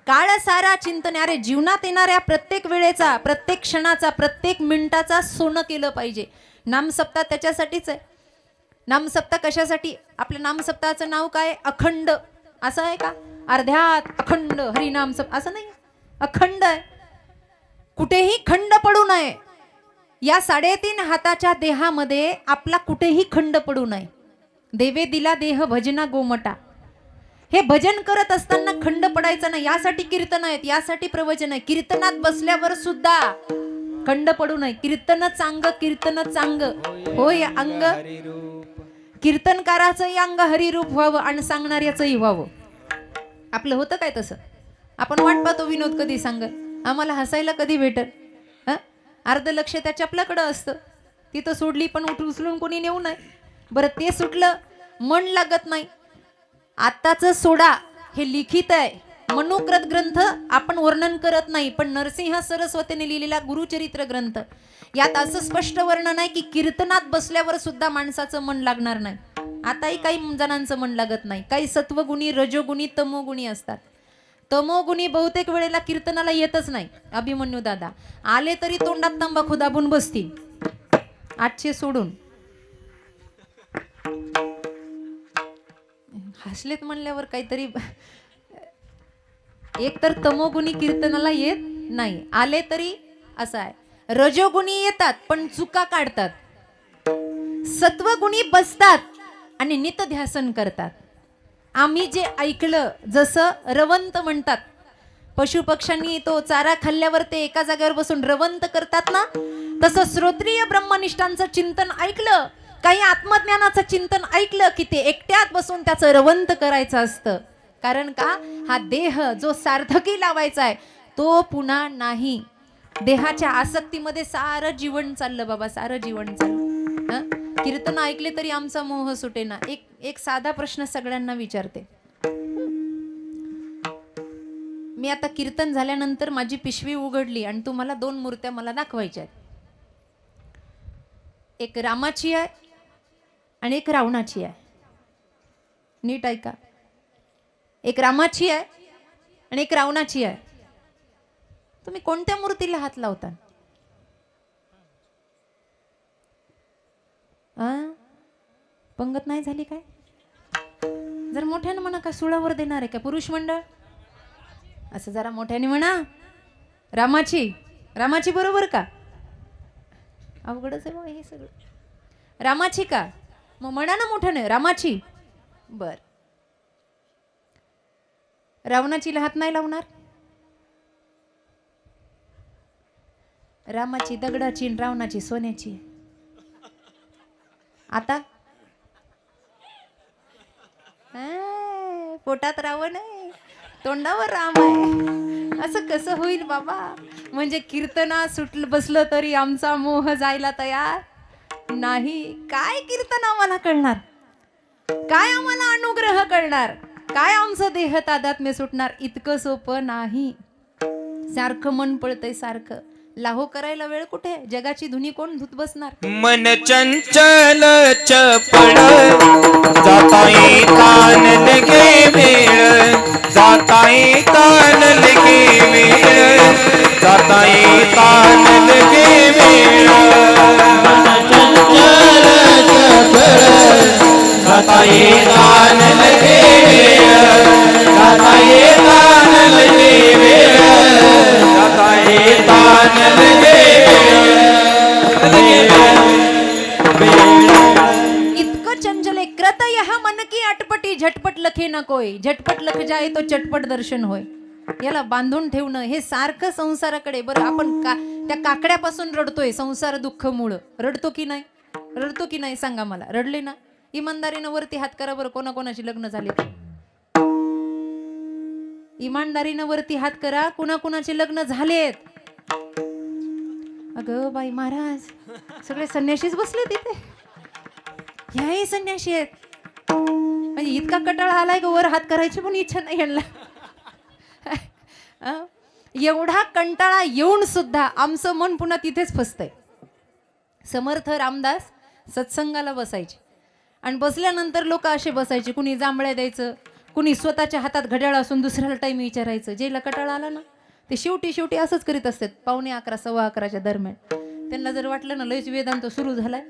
काळ सारा चिंतन. अरे जीवनात येणाऱ्या प्रत्येक वेळेचा, प्रत्येक क्षणाचा, प्रत्येक मिनिटाचा सोनं केलं पाहिजे. नामसप्ताह त्याच्यासाठीच आहे. नामसप्ताह कशासाठी? आपल्या नामसप्ताहाचं नाव काय? अखंड. असं आहे का? अर्ध्यात अखंड हरिनाम सप्ताह असं नाही, अखंड आहे. कुठेही खंड पडू नये. या 3.5 हाताच्या देहामध्ये आपला कुठेही खंड पडू नये. देवे दिला देह भजना गोमटा. हे भजन करत असताना खंड पडायचा नाही. यासाठी कीर्तन आहेत, यासाठी प्रवचन आहे. कीर्तनात बसल्यावर सुद्धा खंड पडू नये. कीर्तन चांग, कीर्तन चांग होय अंग. कीर्तनकाराचंही अंग हरिरूप व्हावं आणि सांगणाऱ्याचंही व्हावं. आपलं होतं काय तसं? आपण वाट पाहतो विनोद कधी सांगल, आम्हाला हसायला कधी भेटल. अर्ध लक्ष त्याच्या आपल्याकडं असतं. तिथं सोडली पण उचलून कोणी नेऊ नये. बरं ते सुटलं, मन लागत नाही. आत्ताच सोडा हे लिखित आहे. मनुकृत ग्रंथ आपण वर्णन करत नाही, पण नरसिंह सरस्वतीने लिहिलेला गुरुचरित्र ग्रंथ यात असं स्पष्ट वर्णन आहे की कीर्तनात बसल्यावर सुद्धा माणसाचं मन लागणार नाही. आताही काही जणांचं मन लागत नाही. काही सत्वगुणी, रजोगुणी, तमोगुणी असतात. तमोगुणी बहुतेक वेळेला कीर्तनाला येतच नाही. अभिमन्यू दादा आले तरी तोंडात तंबाखू दाबून बसतील, 800 सोडून. हसलेत म्हणल्यावर काहीतरी. एक तर तमोगुणी कीर्तनाला येत नाही, आले तरी असं आहे. रजोगुणी येतात पण चुका काढतात. सत्वगुणी बसतात आणि नितध्यासन करतात. आम्ही जे ऐकलं, जसं रवंत म्हणतात, पशुपक्ष्यांनी तो चारा खाल्ल्यावर ते एका जागेवर बसून रवंत करतात ना, तसं श्रोत्रिय ब्रह्मनिष्ठांचं चिंतन ऐकलं, काही आत्मज्ञानाचं चिंतन ऐकलं की ते एकट्यात बसून त्याचं रवंत करायचं असतं. कारण का? हा देह जो सार्थकी लावायचा आहे तो पुन्हा नाही. देहाच्या आसक्तीमध्ये सारं जीवन चाललं बाबा, सारं जीवन चाललं. कीर्तन ऐकले तरी आमचा मोह सुटेना. एक साधा प्रश्न सगळ्यांना विचारते. मी आता कीर्तन झाल्यानंतर माझी पिशवी उघडली आणि तुम्हाला 2 मूर्त्या मला दाखवायच्या आहेत. एक रामाची आहे आणि एक रावणाची आहे. नीट ऐका. एक रामाची आहे आणि एक रावणाची आहे. तुम्ही कोणत्या मूर्तीला हात लावता? पंगत नाही झाली काय? जर मोठ्यानं म्हणा. का सुळावर देणार आहे का पुरुष मंडळ? असं जरा मोठ्याने म्हणा. रामाची. रामाची बरोबर का? अवघडच आहे हे सगळं. रामाची का? मग म्हणा ना मोठ्याने, रामाची. बर. रावणाचीला हात नाही लावणार? रामाची दगडाची, रावणाची सोन्याची. आता पोटात रावण आहे, तोंडावर राम आहे. असं कसं होईल बाबा? म्हणजे कीर्तना सुटलं बसलं तरी आमचा मोह जायला तयार नाही. काय कीर्तन आम्हाला कळणार? काय आम्हाला अनुग्रह कळणार? काय आमचं देह तादात्म्य सुटणार? इतकं सोपं नाही. सारखं मन पळतंय सारखं. लाहो करायला वेळ कुठे? जगाची धुनी कोण धुत बसणार? मन चंचल चपळ जाताई तान लगे मेळ, जाताई तान लगे मेळ, जाताई तान लगे मेळ. मन चंचल चपळ जाताई तान लगे मेळ, जाताई तान लगे मेळ, जाताई तान लगे इतकं चंचल आहे. कृत यह मन की अटपटी, झटपट लखे न कोय. झटपट लख जाय तो चटपट दर्शन होय. याला बांधून ठेवणं हे सारखं संसाराकडे. बरं आपण त्या काकड्यापासून रडतोय संसार दुःख मूळ. रडतो की नाही? रडतो की नाही सांगा मला. रडले ना? इमानदारीनं वरती हात करा बरं. कोणाकोणाची लग्न झाले? इमानदारीनं वरती हात करा. कुणाकुणाचे लग्न झालेत? अगं बाई महाराज, सगळे संन्याशीच बसले तिथे. ह्याही संन्याशी आहेत. म्हणजे इतका कटाळा आलाय का वर हात करायची पण इच्छा नाही यांना. एवढा कंटाळा येऊन सुद्धा आमचं मन पुन्हा तिथेच फसतंय. समर्थ रामदास सत्संगाला बसायचे आणि बसल्यानंतर लोक असे बसायचे, कुणी जांभळ्या द्यायचं, कुणी स्वतःच्या हातात घड्याळ असून दुसऱ्याला टाईम विचारायचं. जेला कटाळा आला ना ते शेवटी असंच करीत असतात. 11:15 11:15 दरम्यान त्यांना जर वाटलं ना लयच वेदांत सुरू झालाय,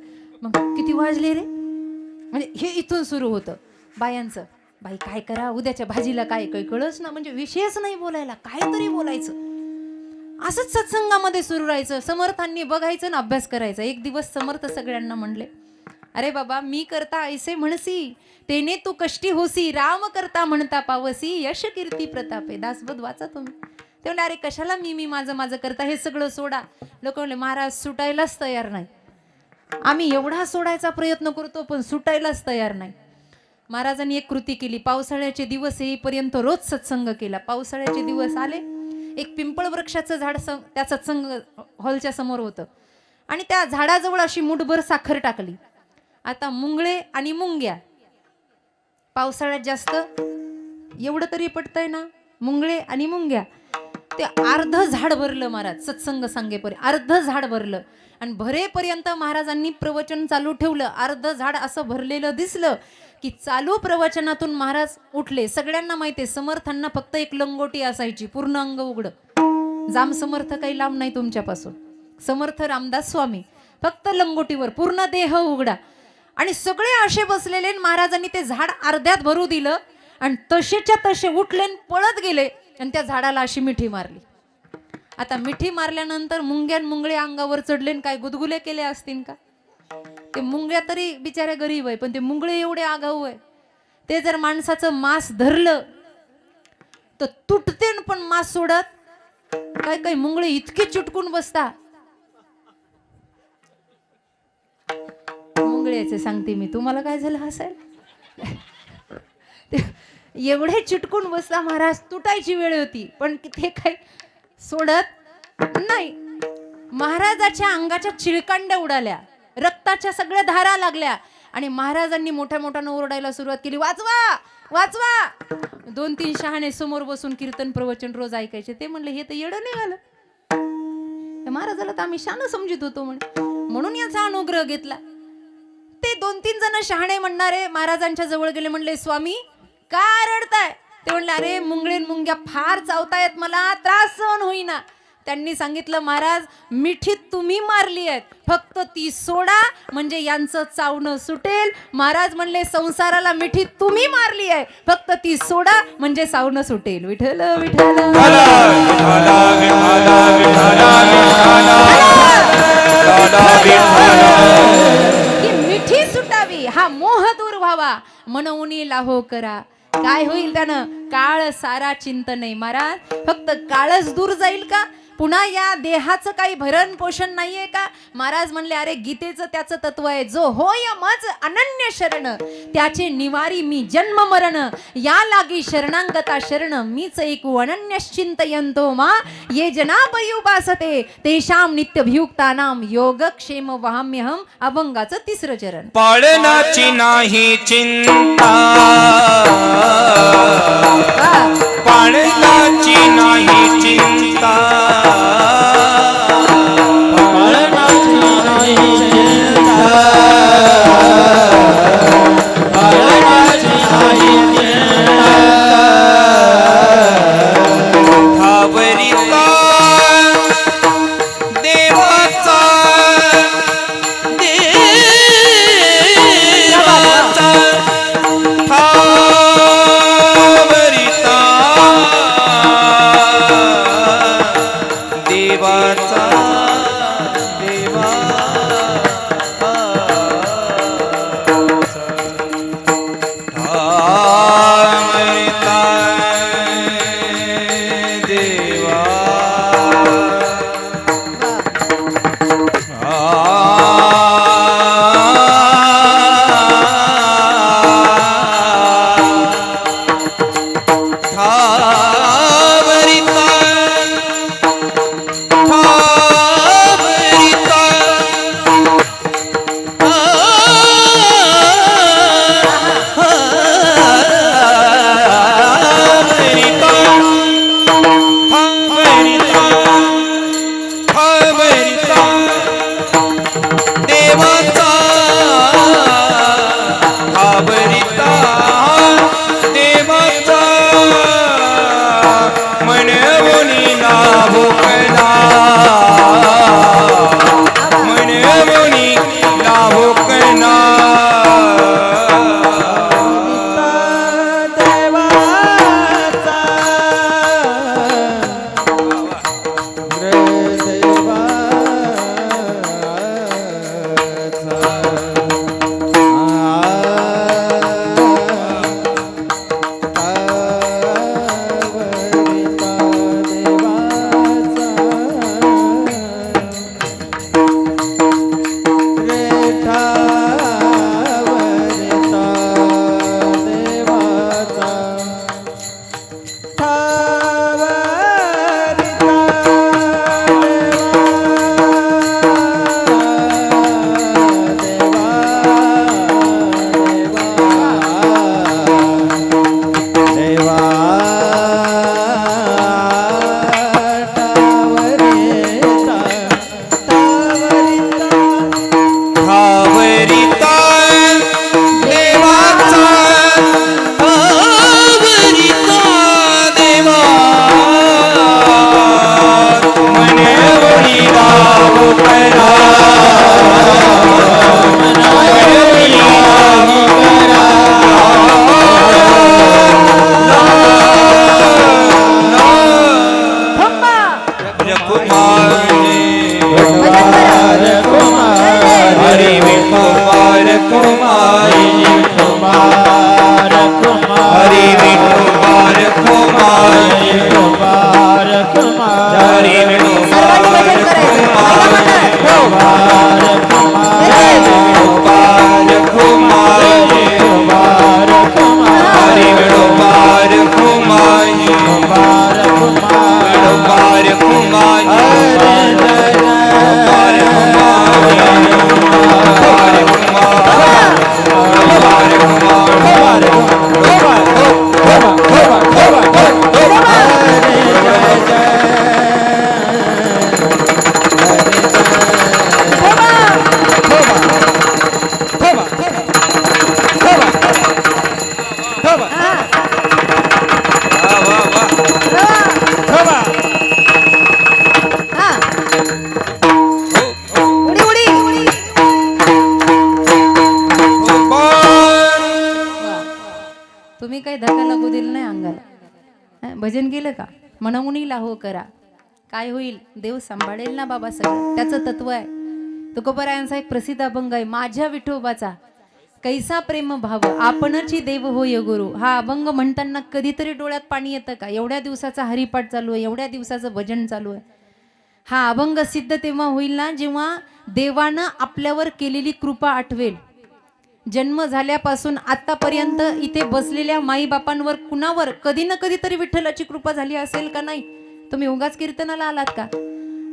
मग किती वाजले रे, म्हणजे हे इथून सुरू होतं बायांचं. बाई काय करा, उद्याच्या भाजीला काय काही कळच ना, म्हणजे विषयच नाही बोलायला, काहीतरी बोलायचं. असंच सत्संगामध्ये सुरू राहायचं. समर्थांनी बघायचं ना अभ्यास करायचा. एक दिवस समर्थ सगळ्यांना म्हणले, अरे बाबा मी करता ऐसे म्हणसी, तेने तू कष्टी होसी, राम करता म्हणता पावसी, यश कीर्ती प्रतापे. दासबोध वाचा तुम्ही. ते म्हणले, अरे कशाला मी माझं करता, हे सगळं सोडा. लोक म्हणले, महाराज सुटायलाच तयार नाही. आम्ही एवढा सोडायचा प्रयत्न करतो पण सुटायलाच तयार नाही. महाराजांनी एक कृती केली. पावसाळ्याचे दिवस येईपर्यंत रोज सत्संग केला. पावसाळ्याचे दिवस आले, एक पिंपळ वृक्षाचं झाड त्या सत्संग हॉलच्या समोर होतं आणि त्या झाडाजवळ अशी मुठभर साखर टाकली. आता मुंगळे आणि मुंग्या पावसाळ्यात जास्त, एवढं तरी पटतंय ना, मुंगळे आणि मुंग्या. ते अर्ध झाड भरलं महाराज सत्संग सांगेपर्यंत, अर्ध झाड भरलं. आणि भरेपर्यंत महाराजांनी प्रवचन चालू ठेवलं. अर्ध झाड असं भरलेलं दिसलं की चालू प्रवचनातून महाराज उठले. सगळ्यांना माहितीये समर्थांना फक्त एक लंगोटी असायची, पूर्ण अंग उघडं. जाम समर्थ काही लांब नाही तुमच्यापासून. समर्थ रामदास स्वामी फक्त लंगोटीवर, पूर्ण देह उघडा. आणि सगळे असे बसलेले. महाराजांनी ते झाड अर्ध्यात भरू दिलं आणि तसेच्या तसे उठले, पळत गेले आणि त्या झाडाला अशी मिठी मारली. आता मिठी मारल्यानंतर मुंगळे अंगावर चढले, काय गुदगुले केले असतील का. ते मुंग्या तरी बिचाऱ्या गरीब आहे, पण ते मुंगळे एवढे आगाऊ आहे. ते जर माणसाचं मांस धरलं तर तुटते पण मांस सोडत. काय मुंगळे इतके चिटकून बसता. मुंगळ्याचे सांगते मी तुम्हाला, काय झालं हसायला. एवढे चिटकून बसता महाराज, तुटायची वेळ होती पण ते काही सोडत नाही. महाराजाच्या अंगाच्या चिळकांड्या उडाल्या, रक्ताच्या सगळ्या धारा लागल्या आणि महाराजांनी मोठ्यानं ओरडायला सुरुवात केली, वाचवा वाचवा. 2-3 शहाणे समोर बसून कीर्तन प्रवचन रोज ऐकायचे. ते म्हणले हे तर येडं निघालं. महाराजाला तर आम्ही शान समजित होतो म्हणून याचा अनुग्रह घेतला. ते 2-3 जण शहाणे म्हणणारे महाराजांच्या जवळ गेले, म्हणले स्वामी का रडताय. ते म्हणले, अरे मुंगळे मुंग्या फार चावतायत, मला त्रास सहन होईना. त्यांनी सांगितलं, महाराज मिठी तुम्ही मारली आहेत, फक्त ती सोडा म्हणजे यांचं चावणं सुटेल. महाराज म्हणले, संसाराला मिठी तुम्ही मारली आहे, फक्त ती सोडा म्हणजे चावणं सुटेल. विठ्ठल विठ्ठल ही मिठी सुटावी, हा मोह दूर व्हावा म्हणून लाहो करा. काय होईल त्यानं, काळ सारा चिंत नाही. महाराज फक्त काळच दूर जाईल का, पुन्हा या देहाचं काही भरण पोषण नाहीये का. महाराज म्हणले, अरे गीतेचं त्याचं तत्व आहे, जो होय मज अनन्य शरण, त्याचे निवारी मी जन्म मरण, या लागी शरणांगता शरण, मीच ऐकू अनन्यश्चिंतयंतो मा ये जनापयुपासते तेषाम नित्यभियुक्तानाम योगक्षेम वहाम्यहम. अभंगाचं 3रं चरण. पाळनाची नाही चिंता, पाळनाची नाही चिंता, कोणी काही धक्का लागू दिला नाही अंगाला. भजन केलं का म्हणून लाहो करा, काय होईल देव सांभाळेल ना बाबा सगळं. त्याचं तत्व आहे. तुकोबरायांचा एक प्रसिद्ध अभंग आहे, माझ्या विठोबाचा कैसा प्रेम भाव आपणची देव होय गुरु. हा अभंग म्हणताना कधीतरी डोळ्यात पाणी येतं का? एवढ्या दिवसाचा हरिपाठ चालू आहे, एवढ्या दिवसाचं भजन चालू आहे. हा अभंग सिद्ध तेव्हा होईल ना जेव्हा देवानं आपल्यावर केलेली कृपा आठवेल. जन्म झाल्यापासून आतापर्यंत इथे बसलेल्या माईबापांवर कुणावर कधी ना कधीतरी विठ्ठलाची कृपा झाली असेल का नाही? तुम्ही उगाच कीर्तनाला आलात का?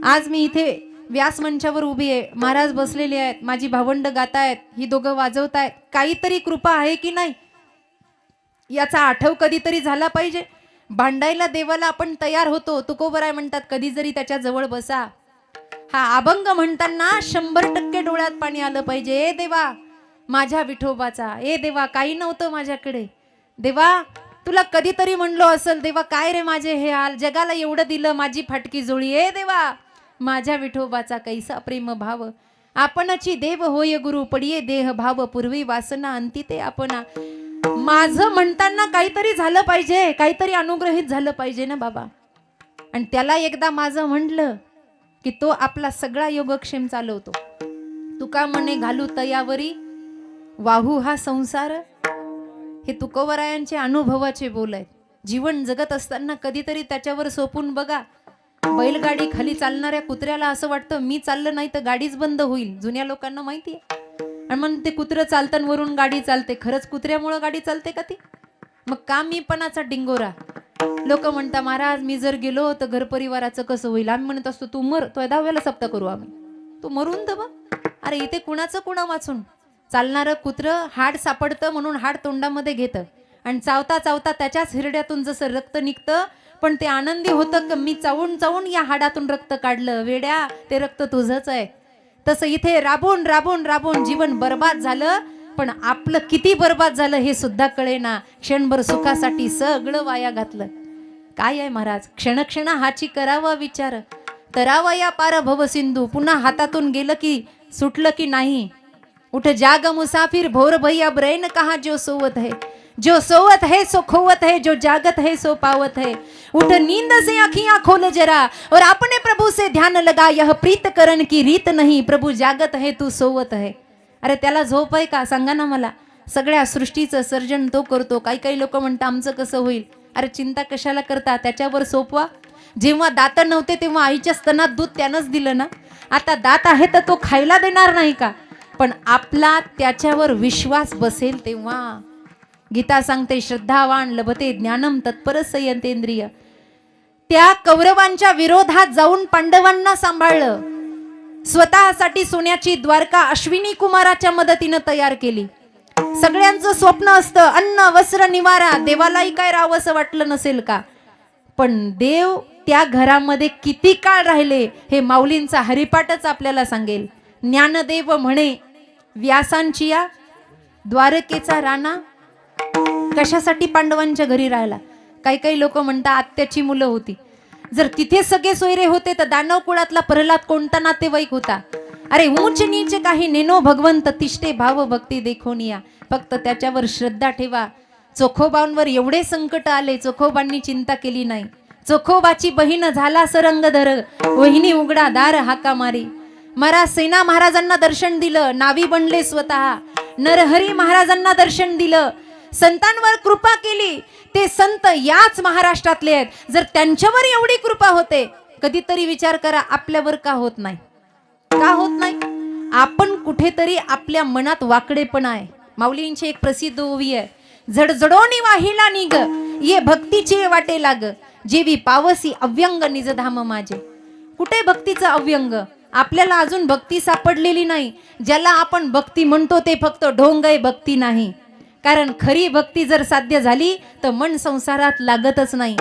आज मी इथे व्यास मंचावर उभी आहे, महाराज बसलेले आहेत, माझी भावंड गातायत, ही दोघं वाजवतायत, काहीतरी कृपा आहे की नाही याचा आठव कधीतरी झाला पाहिजे. भांडायला देवाला आपण तयार होतो. तुकोबराय म्हणतात कधी जरी त्याच्या जवळ बसा. हा अभंग म्हणताना 100% डोळ्यात पाणी आलं पाहिजे. ए देवा माझ्या विठोबाचा, ए देवा काही नव्हतं माझ्याकडे, देवा तुला कधीतरी म्हणलो असेल, देवा काय रे माझे हे हाल, जगाला एवढं दिलं माझी फाटकी जोळी, ए देवा माझ्या विठोबाचा कैसा प्रेम भाव आपणची देव होय गुरु. पडिये देह भाव पूर्वी वासना अंती ते आपणा. माझं म्हणताना काहीतरी झालं पाहिजे, काहीतरी अनुग्रहित झालं पाहिजे ना बाबा. आणि त्याला एकदा माझं म्हटलं की तो आपला सगळा योगक्षेम चालवतो. तुका म्हणे घालू तयावरी वाहू हा संसार. हे तुकोबरायांचे अनुभवाचे बोल आहेत. जीवन जगत असताना कधीतरी त्याच्यावर सोपून बघा. बैलगाडी खाली चालणाऱ्या कुत्र्याला असं वाटतं मी चाललं नाही तर गाडीच बंद होईल. जुन्या लोकांना माहिती आहे. आणि मग ते कुत्रं चालतं वरून गाडी चालते. खरंच कुत्र्यामुळं गाडी चालते का ती? मग का मीपणाचा डिंगोरा. लोक म्हणता महाराज मी जर गेलो तर घर परिवाराचं कसं होईल? आम्ही म्हणत असतो तू मर, तो 10व्याला सप्ताह करू आम्ही, तू मरून तर बघ. अरे इथे कुणाचं कुणा वाचून? चालणारं कुत्रं हाड सापडतं म्हणून हाड तोंडामध्ये घेतं आणि चावता चावता त्याच्याच हिरड्यातून जसं रक्त निघतं, पण ते आनंदी होतं की मी चावून चावून या हाडातून रक्त काढलं. वेड्या ते रक्त तुझंच आहे. तसं इथे राबून राबून राबून जीवन बर्बाद झालं, पण आपलं किती बर्बाद झालं हे सुद्धा कळेना. क्षणभर सुखासाठी सगळं वाया घातलं. काय आहे महाराज, क्षण हाची करावा विचार, तरावा या पार भव सिंधू. पुन्हा हातातून गेलं की सुटलं की नाही. उठ जाग मुसाफिर भोर भैया ब्रैन कहा जो सोवत है, जो सोवत है सो खोवत है, जो जागत है सो पावत है. उठ नींद से अखियां खोल जरा और अपने प्रभु से ध्यान लगा, यह प्रीत करण की रीत नहीं, प्रभु जागत है तू सोवत है. अरे त्याला झोप आहे का? सांगा ना मला. सगळ्या सृष्टीचं सर्जन तो करतो. काही लोक म्हणतात आमचं कसं होईल. अरे चिंता कशाला करता, त्याच्यावर सोपवा. जेव्हा दात नव्हते तेव्हा आईच्या स्तनात दूध त्यानंच दिलं ना. आता दात आहे तर तो खायला देणार नाही का? पण आपला त्याच्यावर विश्वास बसेल तेव्हा. गीता सांगते श्रद्धावान लभते ज्ञानम तत्पर संयतेंद्रिय. त्या कौरवांच्या विरोधात जाऊन पांडवांना सांभाळलं. स्वतःसाठी सोन्याची द्वारका अश्विनी कुमाराच्या मदतीनं तयार केली. सगळ्यांचं स्वप्न असतं अन्न वस्त्र निवारा. देवालाही काय राहावंसं वाटलं नसेल का? पण देव त्या घरामध्ये किती काळ राहिले हे माऊलींचा हरिपाठच आपल्याला सांगेल. ज्ञानदेव म्हणे व्यासांची या द्वारकेचा राणा कशासाठी पांडवांच्या घरी राहिला. काही लोक म्हणतात आत्याची मुलं होती. जर तिथे सगळे सोयरे होते तर दानव कुळातला प्रल्हाद कोणता नातेवाईक होता? अरे ऊंच नीच काही नेनो भगवंत तिष्ठे भाव भक्ती देखोनिया. फक्त त्याच्यावर श्रद्धा ठेवा. चोखोबांवर एवढे संकट आले, चोखोबांनी चिंता केली नाही. चोखोबाची बहीण झाला सरंगधर, वहिनी उघडा दार हाका मारी. महाराज सेना महाराजांना दर्शन दिलं, नावी बनले स्वतः. नरहरी महाराजांना दर्शन दिलं, संतांवर कृपा केली. ते संत याच महाराष्ट्रातले आहेत. जर त्यांच्यावर एवढी कृपा होते, कधीतरी विचार करा आपल्यावर का होत नाही? का होत नाही? आपण कुठेतरी आपल्या मनात वाकडेपणा आहे. माऊलींची एक प्रसिद्ध ओवी आहे, झडझडोनी वाहिला निग ये भक्तीचे वाटे लाग, जेवी पावसी अव्यंग निजधाम माझे. कुठे भक्तीचं अव्यंग? आपल्याला अजून भक्ती सापडलेली नाही. ज्याला आपण भक्ती म्हणतो ते फक्त ढोंग आहे, भक्ती नाही. कारण खरी भक्ती जर साध्य झाली तर मन संसारात लागतच नाही.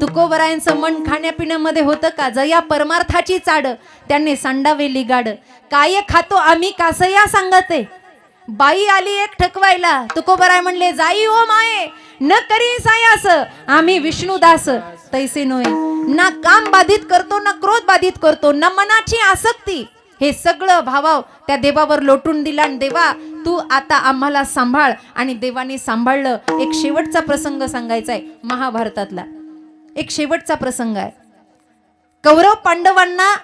तुकोबरायांचं मन खाण्यापिण्यामध्ये होतं का? जया परमार्थाची चाड त्यांनी सांडावे लिगाड. काय खातो आम्ही कासया सांगते. बाई आली एक ठकवायला, तुकोबराय म्हणले जाई ओ माये न करी सायास, आम्ही विष्णुदास तैसे नोय. ना काम बाधित करतो ना क्रोध बाधित करतो, ना मनाची आसक्ती. हे सगळं भावाव त्या देवावर लोटून दिला आणि देवा तू आता आम्हाला सांभाळ. आणि देवाने सांभाळलं. एक शेवटचा प्रसंग सांगायचा आहे महाभारतातला. एक शेवटचा प्रसंग आहे. कौरव पांडवांना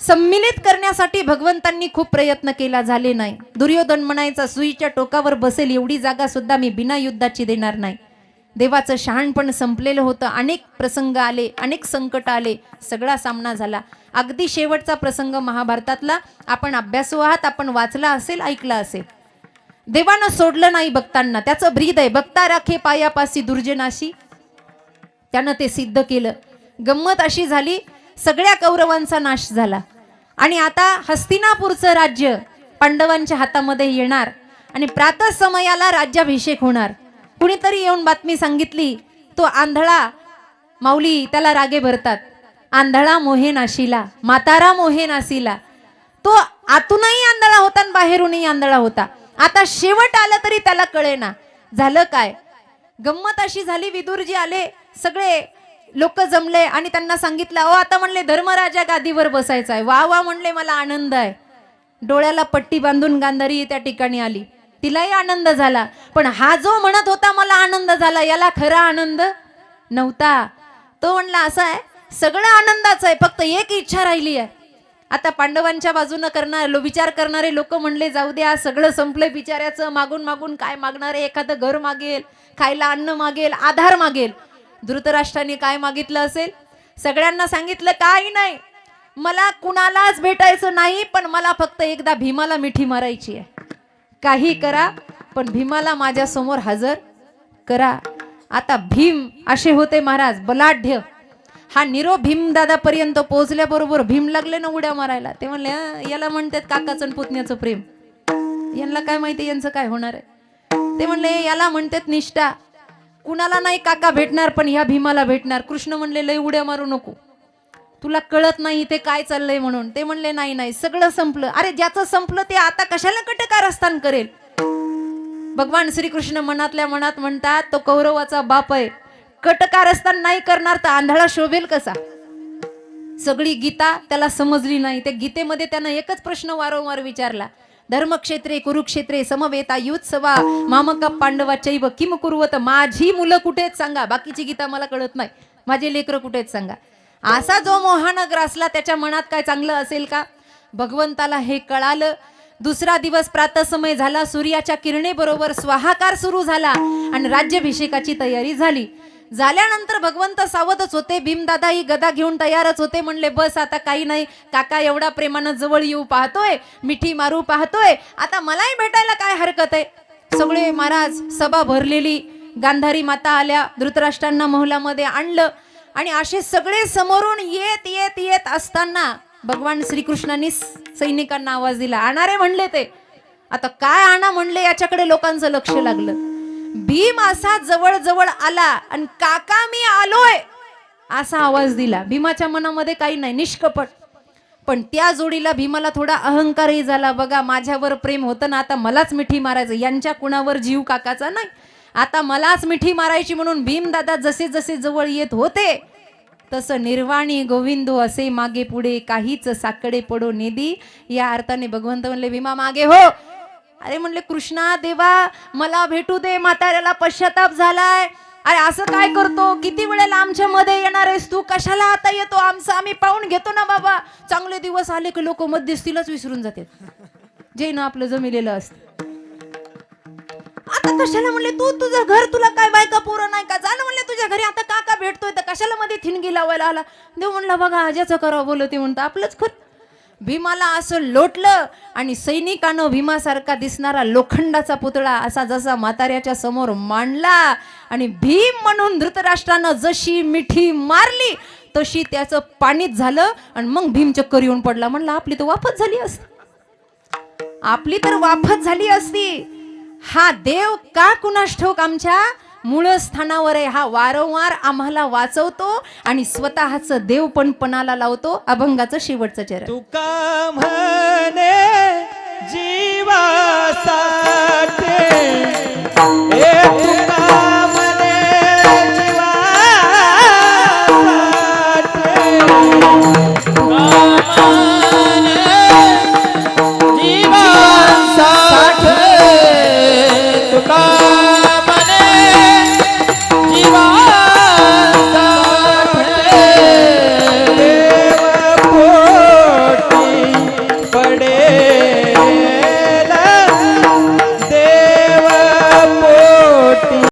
सम्मिलित करण्यासाठी भगवंतांनी खूप प्रयत्न केला, झाले नाही. दुर्योधन म्हणायचा सुईच्या टोकावर बसेल एवढी जागा सुद्धा मी बिना युद्धाची देणार नाही. देवाचं शहाणपण संपलेलं होतं. अनेक प्रसंग आले, अनेक संकट आले, सगळा सामना झाला. अगदी शेवटचा प्रसंग महाभारतातला आपण अभ्यासू आहात, आपण वाचला असेल, ऐकला असेल. देवानं सोडलं नाही भक्तांना. त्याचं ब्रीद आहे, भक्ता राखे पायापासी दुर्जनाशी. त्यानं ते सिद्ध केलं. गंमत अशी झाली, सगळ्या कौरवांचा नाश झाला आणि आता हस्तिनापूरचं राज्य पांडवांच्या हातामध्ये येणार आणि प्रातः समयाला राज्याभिषेक होणार. कुणीतरी येऊन बातमी सांगितली, तो आंधळा माऊली त्याला रागे भरतात, आंधळा मोहे नाशीला, म्हातारा मोहे नासीला. तो आतूनही आंधळा होता आणि बाहेरूनही आंधळा होता. आता शेवट आलं तरी त्याला कळेना. झालं काय? गंमत अशी झाली, विदुरजी आले, सगळे लोक जमले आणि त्यांना सांगितलं, अहो आता म्हणले धर्मराजा गादीवर बसायचा आहे. वा वा म्हणले, मला आनंद आहे. डोळ्याला पट्टी बांधून गांधारी त्या ठिकाणी आली, तिलाही आनंद झाला. पण हा जो म्हणत होता मला आनंद झाला, याला खरा आनंद नव्हता. तो म्हणला असं आहे, सगळं आनंदाचं आहे, फक्त एक इच्छा राहिली आहे. आता पांडवांच्या बाजूनं विचार करणारे लोक म्हणले, जाऊ द्या, सगळं संपलंय बिचाऱ्याचं, मागून मागून काय मागणार आहे? एखादं घर मागेल, खायला अन्न मागेल, आधार मागेल. धृतराष्ट्राने काय मागितलं असेल? सगळ्यांना सांगितलं, काही नाही, मला कुणालाच भेटायचं नाही, पण मला फक्त एकदा भीमाला मिठी मारायची आहे. काही करा पण भीमाला माझ्या समोर हजर करा. आता भीम असे होते महाराज, बलाढ्य. हा निरोप भीमदादापर्यंत पोहोचल्याबरोबर भीम लागले ना उड्या मारायला. ते म्हणले, याला म्हणतात काकाचं आणि पुतण्याचं प्रेम, यांना काय माहिती यांचं काय होणार आहे. ते म्हणले, याला म्हणतात निष्ठा. कुणाला नाही काका भेटणार, पण ह्या भीमाला भेटणार. कृष्ण म्हणले, लय उड्या मारू नको, तुला कळत नाही ते काय चाललंय म्हणून. ते म्हणले, नाही नाही, सगळं संपलं. अरे ज्याचं संपलं ते आता कशाला कटकारस्थान करेल? भगवान श्रीकृष्ण मनातल्या मनात म्हणतात, तो कौरवाचा बाप आहे, कटकारस्थान नाही करणार तर आंधळा शोभेल कसा? सगळी गीता त्याला समजली नाही. त्या गीतेमध्ये त्यानं एकच प्रश्न वारंवार विचारला, धर्मक्षेत्रे कुरुक्षेत्रे समवेता युत्सवा मामका पांडवा चैव किम कुर्वत. माझी मुलं कुठेच सांगा, बाकीची गीता मला कळत नाही, माझे लेकरं कुठेच सांगा. असा जो मोहानं ग्रासला, त्याच्या मनात काय चांगलं असेल का? भगवंताला हे कळालं. दुसरा दिवस प्रातःसमय झाला, सूर्याच्या किरणेबरोबर स्वाहाकार सुरू झाला आणि राज्याभिषेकाची तयारी झाली. झाल्यानंतर भगवंत सावधच होते. भीमदादा ही गदा घेऊन तयारच होते. म्हणले, बस आता काही नाही, काका एवढा प्रेमानं जवळ येऊ पाहतोय, मिठी मारू पाहतोय, आता मलाही भेटायला काय हरकत आहे. सगळे महाराज, सभा भरलेली, गांधारी माता आल्या, धृतराष्ट्रांना महलामध्ये आणलं आणि असे सगळे समोरून येत येत येत असताना भगवान श्रीकृष्णांनी सैनिकांना आवाज दिला. आणारे म्हणले ते. आता काय आणा म्हणले, याच्याकडे लोकांचं लक्ष लागलं. भीम असा जवळ जवळ आला आणि काका मी आलोय असा आवाज दिला. भीमाच्या मनामध्ये काही नाही, निष्कपट. पण त्या जोडीला भीमाला थोडा अहंकारही झाला. बघा, माझ्यावर प्रेम होतं ना, आता मलाच मिठी मारायचं, यांच्या कुणावर जीव काकाचा नाही, आता मलाच मिठी मारायची. म्हणून भीमदादा जसे जसे जवळ येत होते तसं निर्वाणी गोविंदो असे मागे पुढे, काहीच साकडे पडो नेदी. या अर्थाने भगवंत म्हणले, भीमा मागे हो. अरे म्हणले, कृष्णा देवा मला भेटू दे, म्हाताऱ्याला पश्चाताप झालाय. अरे असं काय करतो, किती वेळेला आमच्या मध्ये येणार आहेस तू, कशाला आता येतो? आमचं आम्ही पाहून घेतो ना बाबा. चांगले दिवस आले की लोक मध्यस्थीलाच विसरून जातात, जे ना आपलं जमिलेलं असतं. आता कशाला म्हणले, तू तुझं घर, तुला काय बायका पोरं नाही का? झालं म्हणले तुझ्या घरी, आता काका भेटतोय तर कशाला मध्ये थिणगी लावायला आला? देव म्हणला, बघा आज्याचं करावं बोलते म्हणतं आपलंच खर. भीमाला असं लोटलं आणि सैनिकानं भीमासारखा दिसणारा लोखंडाचा पुतळा असा जसा म्हाताऱ्याच्या समोर मांडला आणि भीम म्हणून धृतराष्ट्रानं जशी मिठी मारली तशी त्याचं पाणीच झालं आणि मग भीम चक्कर येऊन पडला. म्हणला, आपली तर वाफच झाली असती, आपली तर वाफच झाली असती. हा देव का कुणास ठाऊक आमच्या मूळ स्थानावर आहे. हा वारंवार आम्हाला वाचवतो आणि स्वतःच देव पण पणाला लावतो. अभंगाचं शेवटचं चरण. तुका म्हणे